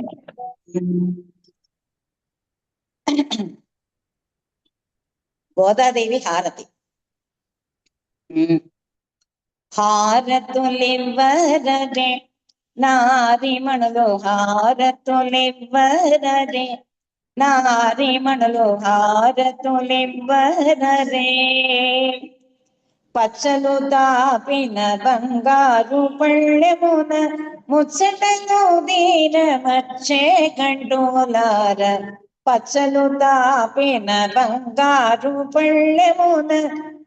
గోదాదేవి హారతి. హారతులివ్వరరే నారిమణులు, హారతులివ్వరరే నారిమణులు, హారతులివ్వరరే పచ్చలు దాపిన బంగారు పళ్ళెమున ముచ్చటను దీరమచ్చే గండోలార. పచ్చలు దాపిన బంగారు పళ్ళెమున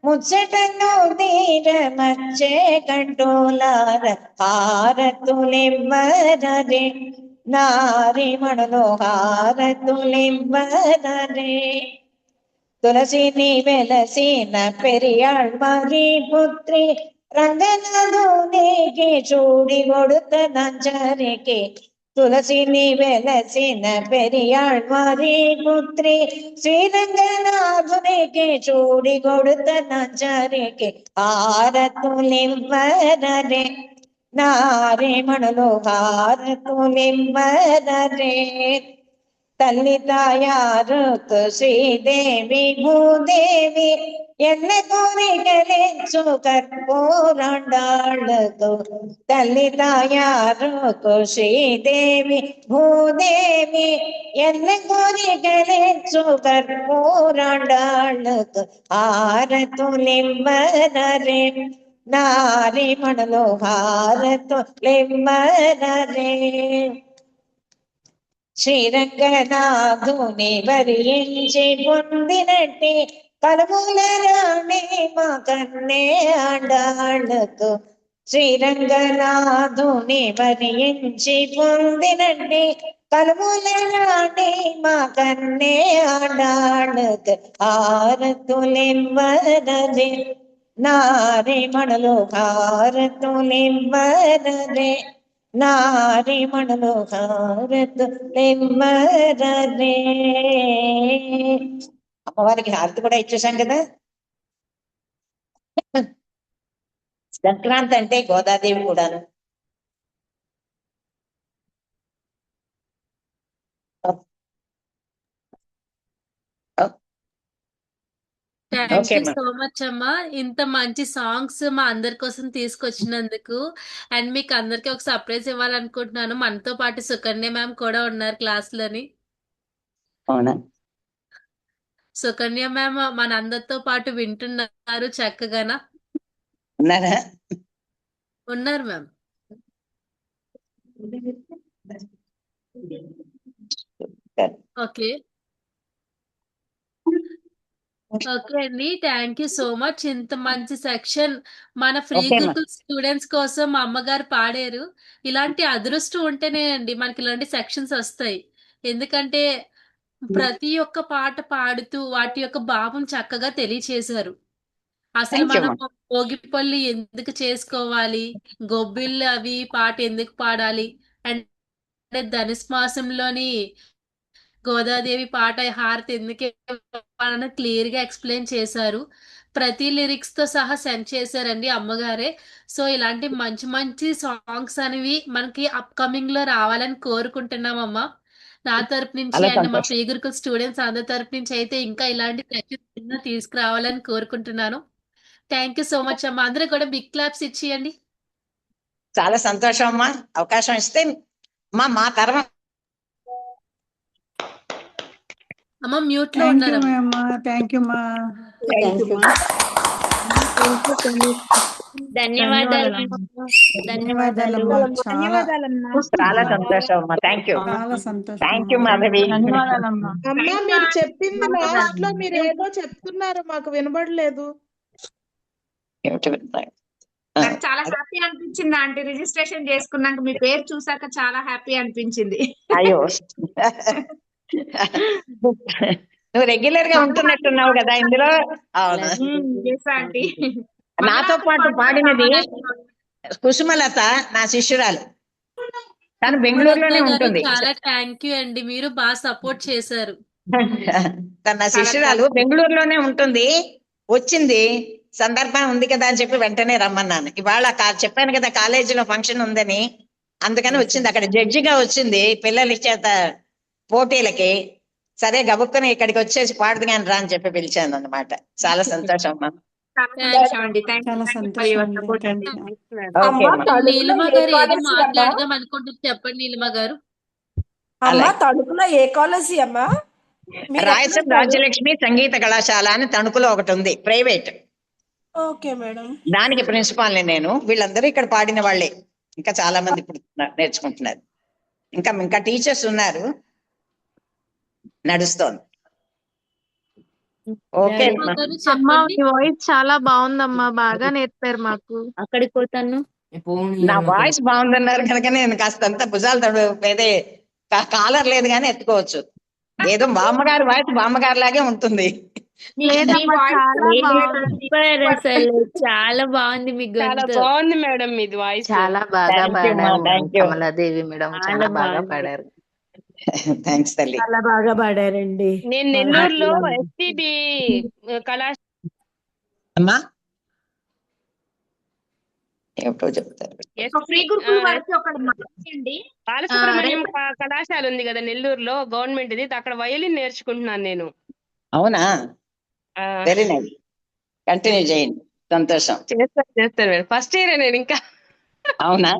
ముచ్చటను దీరమచ్చే గండోలార. హారతులివ్వరరే నారిమణులు, హారతులివ్వరరే ತುಳಸಿನಿ ಬೆಲಸಿನ ಪೆರಿಯಾಳ್ಮಾರಿ ಪುತ್ರಿ ರಂಗನಾಥನಿಗೆ ಚೂಡಿ ಕೊಡುತ್ತ ನಂಜರಿಕೆ. ತುಳಸಿನಿ ಬೆಲಸಿನ ಪೆರಿಯಾಳ್ಮಾರಿ ಪುತ್ರಿ ಶ್ರೀರಂಗನಾಥನಿಗೆ ಚೂಡಿ ಕೊಡುತ್ತ ನಂಜರಿಕೆ. హారతులివ్వరరే నారిమణులు, హారతులివ్వరరే తల్లి తాయారుకు శ్రీదేవి భూదేవి ఎన్న కోరికలించు కర్పూరండాళ్ళకు. తల్లి తాయారుకు శ్రీదేవి భూదేవి ఎన్న కోరికలించు కర్పూరండాళ్ళకు. హారతులివ్వరరే నారిమణులు, హారతులివ్వరరే శ్రీరంగనాథుని వరించి పొందినట్టి కలుముల రాణి మా కన్నే ఆండాళ్ళకు. శ్రీరంగనాథుని వరించి పొందినట్టి കലമുലയാണേ മകന്നേ ആടാണക്ക് ആരത്തുലിവരതെ നാരി മണലോ ഹാരത്തുലിവരതെ നാരി మణలో హారతు నిమ్మరనే. అమ్మవారికి హారతి కూడా ఇచ్చేసాం కదా. సంక్రాంతి అంటే గోదాదేవి కూడాను. Thank okay you so much అమ్మా, ఇంత మంచి సాంగ్స్ మా అందరి కోసం తీసుకొచ్చినందుకు. అండ్ మీకు అందరికి ఒక సర్ప్రైజ్ ఇవ్వాలనుకుంటున్నాను. మనతో పాటు సుకన్య మ్యామ్ కూడా ఉన్నారు క్లాస్లోని. అవునా? సుకన్య మ్యామ్ మన అందరితో పాటు వింటున్నారు చక్కగానా? ఉన్నారా? ఉన్నారు మ్యామ్. ఓకే ఓకే అండి, థ్యాంక్ యూ సో మచ్. ఇంత మంచి సెక్షన్ మన ఫ్రీ ఓకే అమ్మా. గురుకుల్ స్టూడెంట్స్ కోసం మా అమ్మగారు పాడారు. ఇలాంటి అదృష్టం ఉంటేనే అండి మనకి ఇలాంటి సెక్షన్స్ వస్తాయి. ఎందుకంటే ప్రతి ఒక్క పాట పాడుతూ వాటి యొక్క భావం చక్కగా తెలియచేశారు. అసలు థ్యాంక్ యూ మనం అమ్మా. భోగిపల్లి ఎందుకు చేసుకోవాలి, గొబ్బిళ్ళు అవి పాట ఎందుకు పాడాలి, అండ్ ధనుసు మాసంలోని గోదాదేవి పాట హారతి ఎందుకు ఇవ్వాలని క్లియర్ గా ఎక్స్ప్లెయిన్ చేశారు. ప్రతి లిరిక్స్ తో సహా సెండ్ చేశారండి అమ్మగారే. సో ఇలాంటి మంచి మంచి సాంగ్స్ అనేవి మనకి అప్కమింగ్ లో రావాలని కోరుకుంటున్నామమ్మా. నా తరపు నుంచి చాలా అండ్ మా సంతోషం. ప్రీ గురుకుల్ స్టూడెంట్స్ అందరి తరపు నుంచి అయితే ఇంకా ఇలాంటి సెక్షన్స్ తీసుకురావాలని కోరుకుంటున్నాను. థ్యాంక్ యూ సో మచ్ అమ్మా. అందరూ కూడా బిగ్ క్లాప్స్ ఇచ్చేయండి. చాలా సంతోషం అమ్మా, అవకాశం ఇస్తే మా తరం. అమ్మ మ్యూట్ లో థ్యాంక్ యూ ఉన్నారమ్మా. అమ్మా, థ్యాంక్ యూ అమ్మా. ధన్యవాదాలు. ధన్యవాదాలమ్మా. చాలా సంతోషం అమ్మా. Thank you. చాలా సంతోషం థ్యాంక్ యూ అమ్మా. మాధవి. అమ్మా మీరు చెప్పింది లాస్ట్ లో మీరు ఏదో చెప్తున్నారు, మాకు వినబడలేదు. ఏమిటి విన్నాయి? నాకు చాలా హ్యాపీ అనిపించింది ఆంటీ, రిజిస్ట్రేషన్ చేసుకున్నాక మీ పేరు చూసాక చాలా హ్యాపీ అనిపించింది. అయ్యో, నువ్వు రెగ్యులర్ గా ఉంటున్నట్టున్నావు కదా ఇందులో. అవును. Yes aunty. నాతో పాటు పాడినది కుసుమలత, నా శిష్యురాలు. తను బెంగళూరులోనే ఉంటుంది. చాలా థ్యాంక్ యూ అండి, మీరు బాగా సపోర్ట్ చేశారు. తన నా శిష్యురాలు బెంగళూరులోనే ఉంటుంది. వచ్చింది, సందర్భం ఉంది కదా అని చెప్పి వెంటనే రమ్మన్నాను. ఇవాళ చెప్పాను కదా కాలేజీలో ఫంక్షన్ ఉందని, అందుకని వచ్చింది. అక్కడ జడ్జిగా వచ్చింది పిల్లల చేత పోటీలకి. సరే గబుక్కుని ఇక్కడికి వచ్చేసి పాడుదు కానీ రా అని చెప్పి పిలిచాను అన్నమాట. చాలా సంతోషం అమ్మా. చాలా సంతోషం అండి. Thank you. ఓకే అమ్మా. నీలిమ గారు ఏదో మాట్లాడదాం అనుకుంటున్నారు, చెప్పండి నీలిమ గారు. అమ్మా తణుకులో ఏ కాలేజీ అమ్మా? రాయసం రాజ్యలక్ష్మి సంగీత కళాశాల అని తణుకులో ఒకటి ఉంది, ప్రైవేట్. Okay madam. దానికి ప్రిన్సిపాల్ ని నేను. వీళ్ళందరూ ఇక్కడ పాడిన వాళ్ళే. ఇంకా చాలా మంది ఇప్పుడు నేర్చుకుంటున్నారు. ఇంకా టీచర్స్ ఉన్నారు, నడుస్తోంది. ఓకే అమ్మా మీ వాయిస్ చాలా బాగుందమ్మా, బాగా నేర్పారు మాకు. అక్కడికి పోతాను. నా వాయిస్ బాగుందన్నారు కనుక నేను కాస్తంత భుజాలు ఏదే కాలర్ లేదు కానీ ఎత్తుకోవచ్చు. ఏదో బామ్మగారి వాయిస్ బామ్మగారి లాగే ఉంటుంది. అసలు చాలా బాగుంది మీ చాలా గొంతు. బాగుంది మేడం మీది వాయిస్. చాలా బాగా Thank you, పాడారు ma. Thank you. Kamaladevi madam, చాలా బాగా పాడారు. థ్యాంక్స్ తల్లి. చాలా బాగా పాడారండి. నేను నెల్లూరులో ఎస్పీబి కళాశాల అమ్మా ఏమిటో చెప్తారు. బాలసుబ్రహ్మణ్యం కళాశాల ఉంది కదా నెల్లూరులో, గవర్నమెంట్ ది. అక్కడ వయలిన్ నేర్చుకుంటున్నాను నేను. అవునా? వెరీ నైస్, కంటిన్యూ చేయండి. సంతోషం. చేస్తాను మేడం. ఫస్ట్ ఇయర్ నేను ఇంకా. అవునా?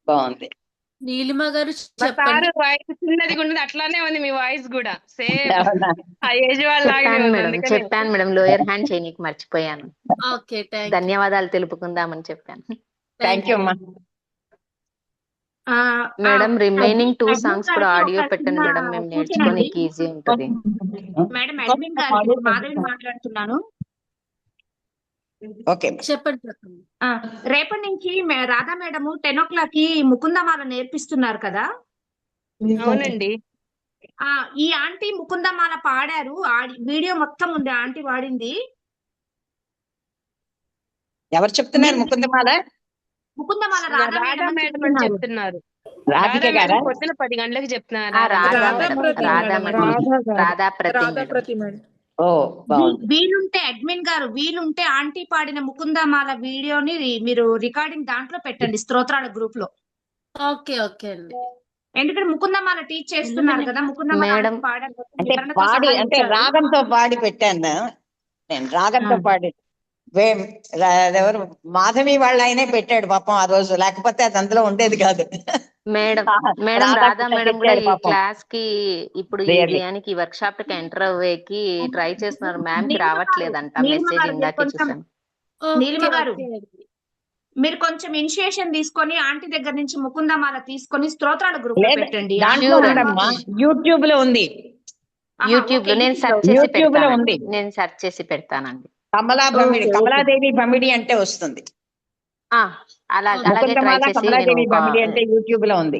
బాగుంది. నీలిమ గారు మా చెప్పండి. సారు వాయిస్ చిన్నది ఉన్నది, అట్లానే ఉంది మీ వాయిస్ కూడా సేమ్ అవునా? ఆ ఏజ్ వాళ్ళలాగే ఉంది. అందుకని చెప్పాను మేడం, లోయర్ హ్యాండ్ చేయనీకి మర్చిపోయాను. ఓకే థ్యాంక్ ధన్యవాదాలు తెలుపుకుందామని చెప్పాను. థ్యాంక్ యూ అమ్మా. మేడం రిమైనింగ్ 2 సాంగ్స్ కూడా ఆడియో పెట్టండి మేడం, మేము నేర్చుకోనికి ఈజీ ఉంటుంది. మేడం అడ్మిన్ గారు మాధవి మాట్లాడుతున్నాను. ఓకే చెప్పండి. రేపటి నుంచి రాధా మేడం 10 o'clock కి ముకుందమాల నేర్పిస్తున్నారు కదా. అవునండి. ఈ ఆంటీ ముకుందమాల పాడారు. వీడియో మొత్తం ఉంది ఆంటీ పాడింది. ఎవరు చెప్తున్నారు ముకుందమాల? ముకుందమాల రాధా రాధా మేడం అని మేడం అని చెప్తున్నారు. చెప్తున్నారు. రాధిక రాధా గారా? మేడం పొద్దున 10 గంటలకు చెప్తున్నారు. రాధా రాధా మేడం ప్రతి రాధా మేడం మేడం రాధా ప్రతి రాధా మేడం ప్రతి మేడం. ఓ బాగుంది. వీలుంటే అడ్మిన్ గారు వీలుంటే ఆంటీ పాడిన ముకుందమాల వీడియోని మీరు రికార్డింగ్ దాంట్లో పెట్టండి, స్తోత్రాల గ్రూప్ లో. ఓకే ఓకే అండి. ఎందుకంటే ముకుందమాల టీచ్ చేస్తున్నారు కదా, ముకుందమాల మేడం ఆంటీ పాడారు కదా, అంటే వివరణతో పాడి సహా అంటే ఇచ్చారు. రాగంతో పాడి పెట్టాను నేను. రాగంతో పాడి ఎవరు మాధవి వాళ్ళ ఆయనే పెట్టాడు పాపం ఆ రోజు, లేకపోతే అది అందులో ఉండేది కాదు. Madam madam Radha Radha madam కూడా పెట్టాడు ఈ పాపం. క్లాస్ కి ఇప్పుడు ఈ Really. దేనికి వర్క్ షాప్ కి ఎంటర్ అవ్వేకి ట్రై చేస్తున్నారు. మ్యామ్ కి నీలిమ గారు, రావట్లేదంట. నీలిమ మెసేజ్ గారు మీరు ఇందాకే కొంచెం, చూసాను. నీలిమ ఓకే గారు ఓకే అండి. మీరు కొంచెం ఇనిషియేషన్ తీసుకొని ఆంటీ దగ్గర నుంచి ముకుందమాల తీసుకొని స్తోత్రాల గ్రూప్ లో లేదు పెట్టండి. దాంట్లో Sure ఉండమ్మా, అండి. యూట్యూబ్ లో ఉంది. యూట్యూబ్ లో నేను సెర్చ్ చేసి యూట్యూబ్ లో పెడతానండి. ఉంది. నేను సెర్చ్ చేసి పెడతానండి. కమలాదేవి బమిడి అంటే వస్తుంది. అలాగే ట్రై ముకుందమాల చేసి కమలాదేవి నేను బమిడి అంటే యూట్యూబ్ లో ఉంది.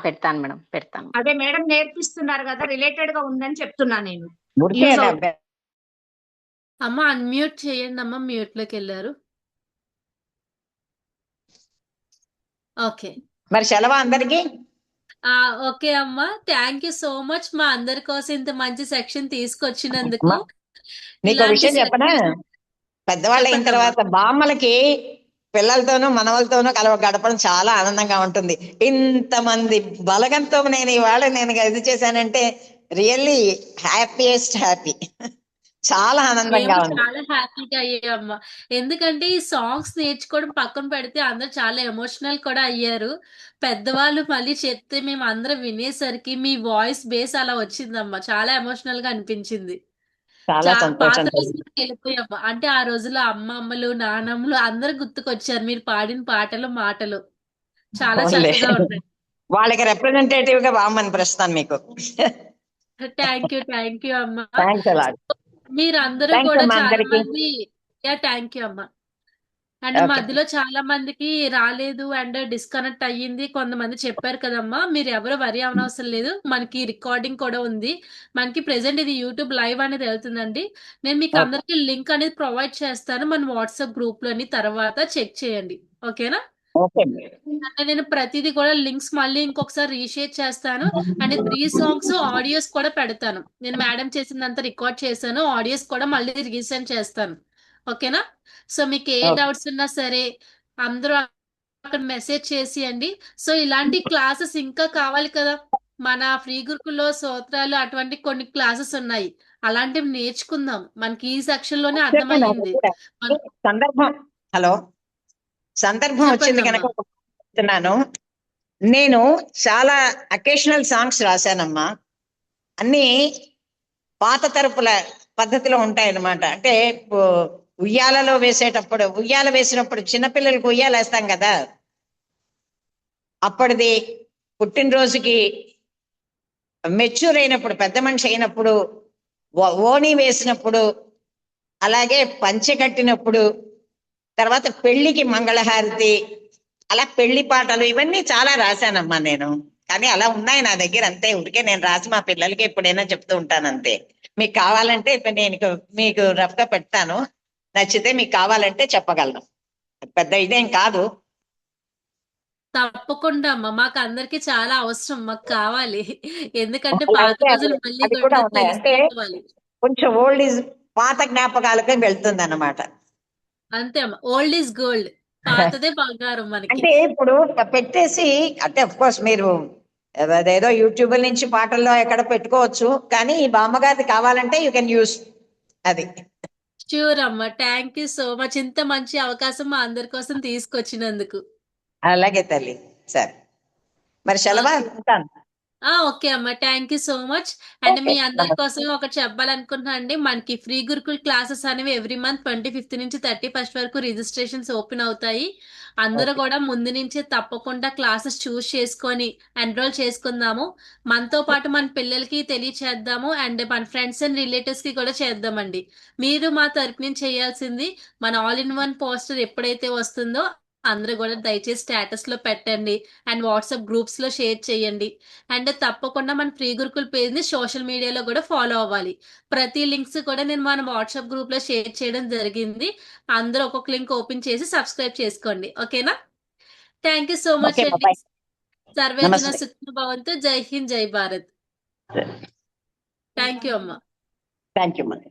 పెడతాను మేడం, పెడతాను. అదే మేడం నేర్పిస్తున్నారు కదా, రిలేటెడ్ గా ఉందని చెప్తున్నా నేను. ఊరికే Use అలా అవుతుంది. అమ్మ అన్మ్యూట్ చేయండి అమ్మ, మ్యూట్ లోకి వెళ్ళారు. ఓకే. మరి సెలవు అందరికి. ఓకే అమ్మ, థ్యాంక్ యూ సో మచ్ మా అందరి కోసం ఇంత మంచి సెక్షన్ తీసుకొచ్చినందుకు. నీకు ఇలాంటి విషయం చెప్పనా, పెద్దవాళ్ళు అయిన చెప్పండి తర్వాత బామ్మలకి పిల్లలతోనూ మనవలతోనూ గడపడం చాలా ఆనందంగా ఉంటుంది. ఇంతమంది బలగంతో నేను ఇవాళ ఇది చేశానంటే రియల్లీ హ్యాపీయెస్ట్ హ్యాపీ. చాలా ఆనందంగా మేము ఉంది. చాలా హ్యాపీగా అయ్యామమ్మా. ఎందుకంటే ఈ సాంగ్స్ నేర్చుకోవడం పక్కన పెడితే అందరు చాలా ఎమోషనల్ కూడా అయ్యారు. పెద్దవాళ్ళు మళ్ళీ చెప్తే మేము అందరం వినేసరికి మీ వాయిస్ బేస్ అలా వచ్చిందమ్మా. చాలా ఎమోషనల్ గా అనిపించింది. చాలా పాత సంతోషం. రోజులకు వెళ్ళిపోయామ్మా. అంటే ఆ రోజుల్లో అమ్మమ్మలు నానమ్మలు అందరు గుర్తుకొచ్చారు మీరు పాడిన పాటలు మాటలు చాలా చక్కగా ఉన్నాయి. వాళ్ళకి రిప్రజెంటేటివ్ గా బామ్మని ప్రస్తుతాను మీకు. థ్యాంక్ యూ అమ్మా. Thanks a lot. మీరందరూ థ్యాంక్స్ కూడా అమ్మా చాలా అందరికి. మంది థ్యాంక్ యూ అమ్మా. And okay. మధ్యలో చాలా మందికి రాలేదు అండ్ డిస్కనెక్ట్ అయ్యింది. కొంతమంది చెప్పారు కదమ్మా, మీరు ఎవరు వరి అవనవసరం లేదు. మనకి రికార్డింగ్ కూడా ఉంది. మనకి ప్రెసెంట్ ఇది యూట్యూబ్ లైవ్ అనేది వెళ్తుందండి. నేను మీకు ఓకే. అందరికి లింక్ అనేది ప్రొవైడ్ చేస్తాను మన వాట్సాప్ గ్రూప్ లోని, తర్వాత చెక్ చేయండి. ఓకేనా? ఓకే. అంటే నేను ప్రతిదీ కూడా లింక్స్ మళ్ళీ ఇంకొకసారి రీషేర్ చేస్తాను. అండ్ 3 సాంగ్స్ ఆడియోస్ కూడా పెడతాను. నేను మేడం చేసిందంతా రికార్డ్ చేశాను. ఆడియోస్ కూడా మళ్ళీ రీసెండ్ చేస్తాను. ఓకేనా? సో మీకు ఏ ఓకే. డౌట్స్ ఉన్నా సరే అందరూ అక్కడ మెసేజ్ చేసియండి. సో ఇలాంటి క్లాసెస్ ఇంకా కావాలి కదా, మన ఫ్రీ గురుకుల్లో స్తోత్రాలు అటువంటి కొన్ని క్లాసెస్ ఉన్నాయి. అలాంటివి నేర్చుకుందాం. మనకి ఈ సెక్షన్ లోనే అర్థమయ్యింది. సందర్భం హలో సందర్భం వచ్చింది చెప్పండి కనుక అమ్మా. చెప్తున్నాను. నేను చాలా అకేషనల్ సాంగ్స్ రాశానమ్మా. అన్ని పాత తరపుల పద్ధతిలో ఉంటాయన్నమాట. అంటే ఉయ్యాలలో వేసేటప్పుడు, ఉయ్యాల వేసినప్పుడు చిన్నపిల్లలకు ఉయ్యాల వేస్తాం కదా, అప్పటిది పుట్టినరోజుకి మెచ్యూర్ అయినప్పుడు, పెద్ద మనిషి అయినప్పుడు, ఓణి వేసినప్పుడు, అలాగే పంచె కట్టినప్పుడు, తర్వాత పెళ్లికి మంగళహారతి, అలా పెళ్లి పాటలు, ఇవన్నీ చాలా రాశానమ్మా నేను. కానీ అలా ఉన్నాయి నా దగ్గర, అంతే. ఊరికే నేను రాసి మా పిల్లలకి ఎప్పుడైనా చెప్తూ ఉంటాను అంతే. మీకు కావాలంటే నేను మీకు రఫ్ గా పెడతాను, నచ్చితే మీకు కావాలంటే చెప్పగలను. పెద్ద ఇదేం కాదు. తప్పకుండా అమ్మ, మాకు అందరికి చాలా అవసరం, మాకు కావాలి. ఎందుకంటే అలా పాత అయితే రోజులు మళ్ళీ అది కూడా కూడా ఉన్నాయి. అంటే తెలుసుకోవాలి. కొంచెం ఓల్డ్ ఈజ్ పాత జ్ఞాపకాలకే వెళ్తుంది అన్నమాట. అంతే అమ్మ, ఓల్డ్ ఈజ్ గోల్డ్. పాతదే బంగారం మనకి. అంటే ఇప్పుడు పెట్టేసి, అంటే అఫ్ కోర్స్ మీరు అదేదో యూట్యూబ్ నుంచి పాటల్లో ఎక్కడ పెట్టుకోవచ్చు, కానీ ఈ బామ్మగారిది కావాలంటే యూ కెన్ యూస్ అది. ష్యూర్ అమ్మ, థ్యాంక్ యూ సో మచ్. ఇంత మంచి అవకాశం మా అందరి కోసం తీసుకొచ్చినందుకు. అలాగే తల్లి. సరే మరి సెలవా ఉంటాను. ఓకే అమ్మ, thank you so much. And okay, మీ అందరి నమస్తే. కోసం ఒకటి చెప్పాలనుకుంటున్నా అండి. మనకి ఫ్రీ గురుకుల్ క్లాసెస్ అనేవి ఎవ్రీ మంత్ 25th నుంచి 31st వరకు రిజిస్ట్రేషన్స్ ఓపెన్ అవుతాయి. అందరూ ఓకే. కూడా ముందు నుంచే తప్పకుండా క్లాసెస్ చూస్ చేసుకొని ఎన్రోల్ చేసుకుందాము. మనతో పాటు మన పిల్లలకి తెలియచేద్దాము అండ్ మన ఫ్రెండ్స్ అండ్ రిలేటివ్స్ కి కూడా చేద్దామండి. మీరు మా తరపు నుంచి చేయాల్సింది, మన ఆల్ ఇన్ వన్ పోస్టర్ ఎప్పుడైతే వస్తుందో అందరూ కూడా దయచేసి స్టేటస్ లో పెట్టండి అండ్ వాట్సాప్ గ్రూప్స్ లో షేర్ చేయండి. అండ్ తప్పకుండా మన ఫ్రీ గురుకుల్ పేజ్ ని సోషల్ మీడియాలో కూడా ఫాలో అవ్వాలి. ప్రతి లింక్స్ కూడా నేను మన వాట్సాప్ గ్రూప్ లో షేర్ చేయడం జరిగింది. అందరూ ఒక్కొక్క లింక్ ఓపెన్ చేసి సబ్స్క్రైబ్ చేసుకోండి. ఓకేనా? Thank you so much okay అండి. బాబాయ్. సర్వే జన నమస్తే. సుఖినో భవంతు. జై హింద్, జై భారత్. థ్యాంక్ యూ అమ్మా. థ్యాంక్ యూ మరి.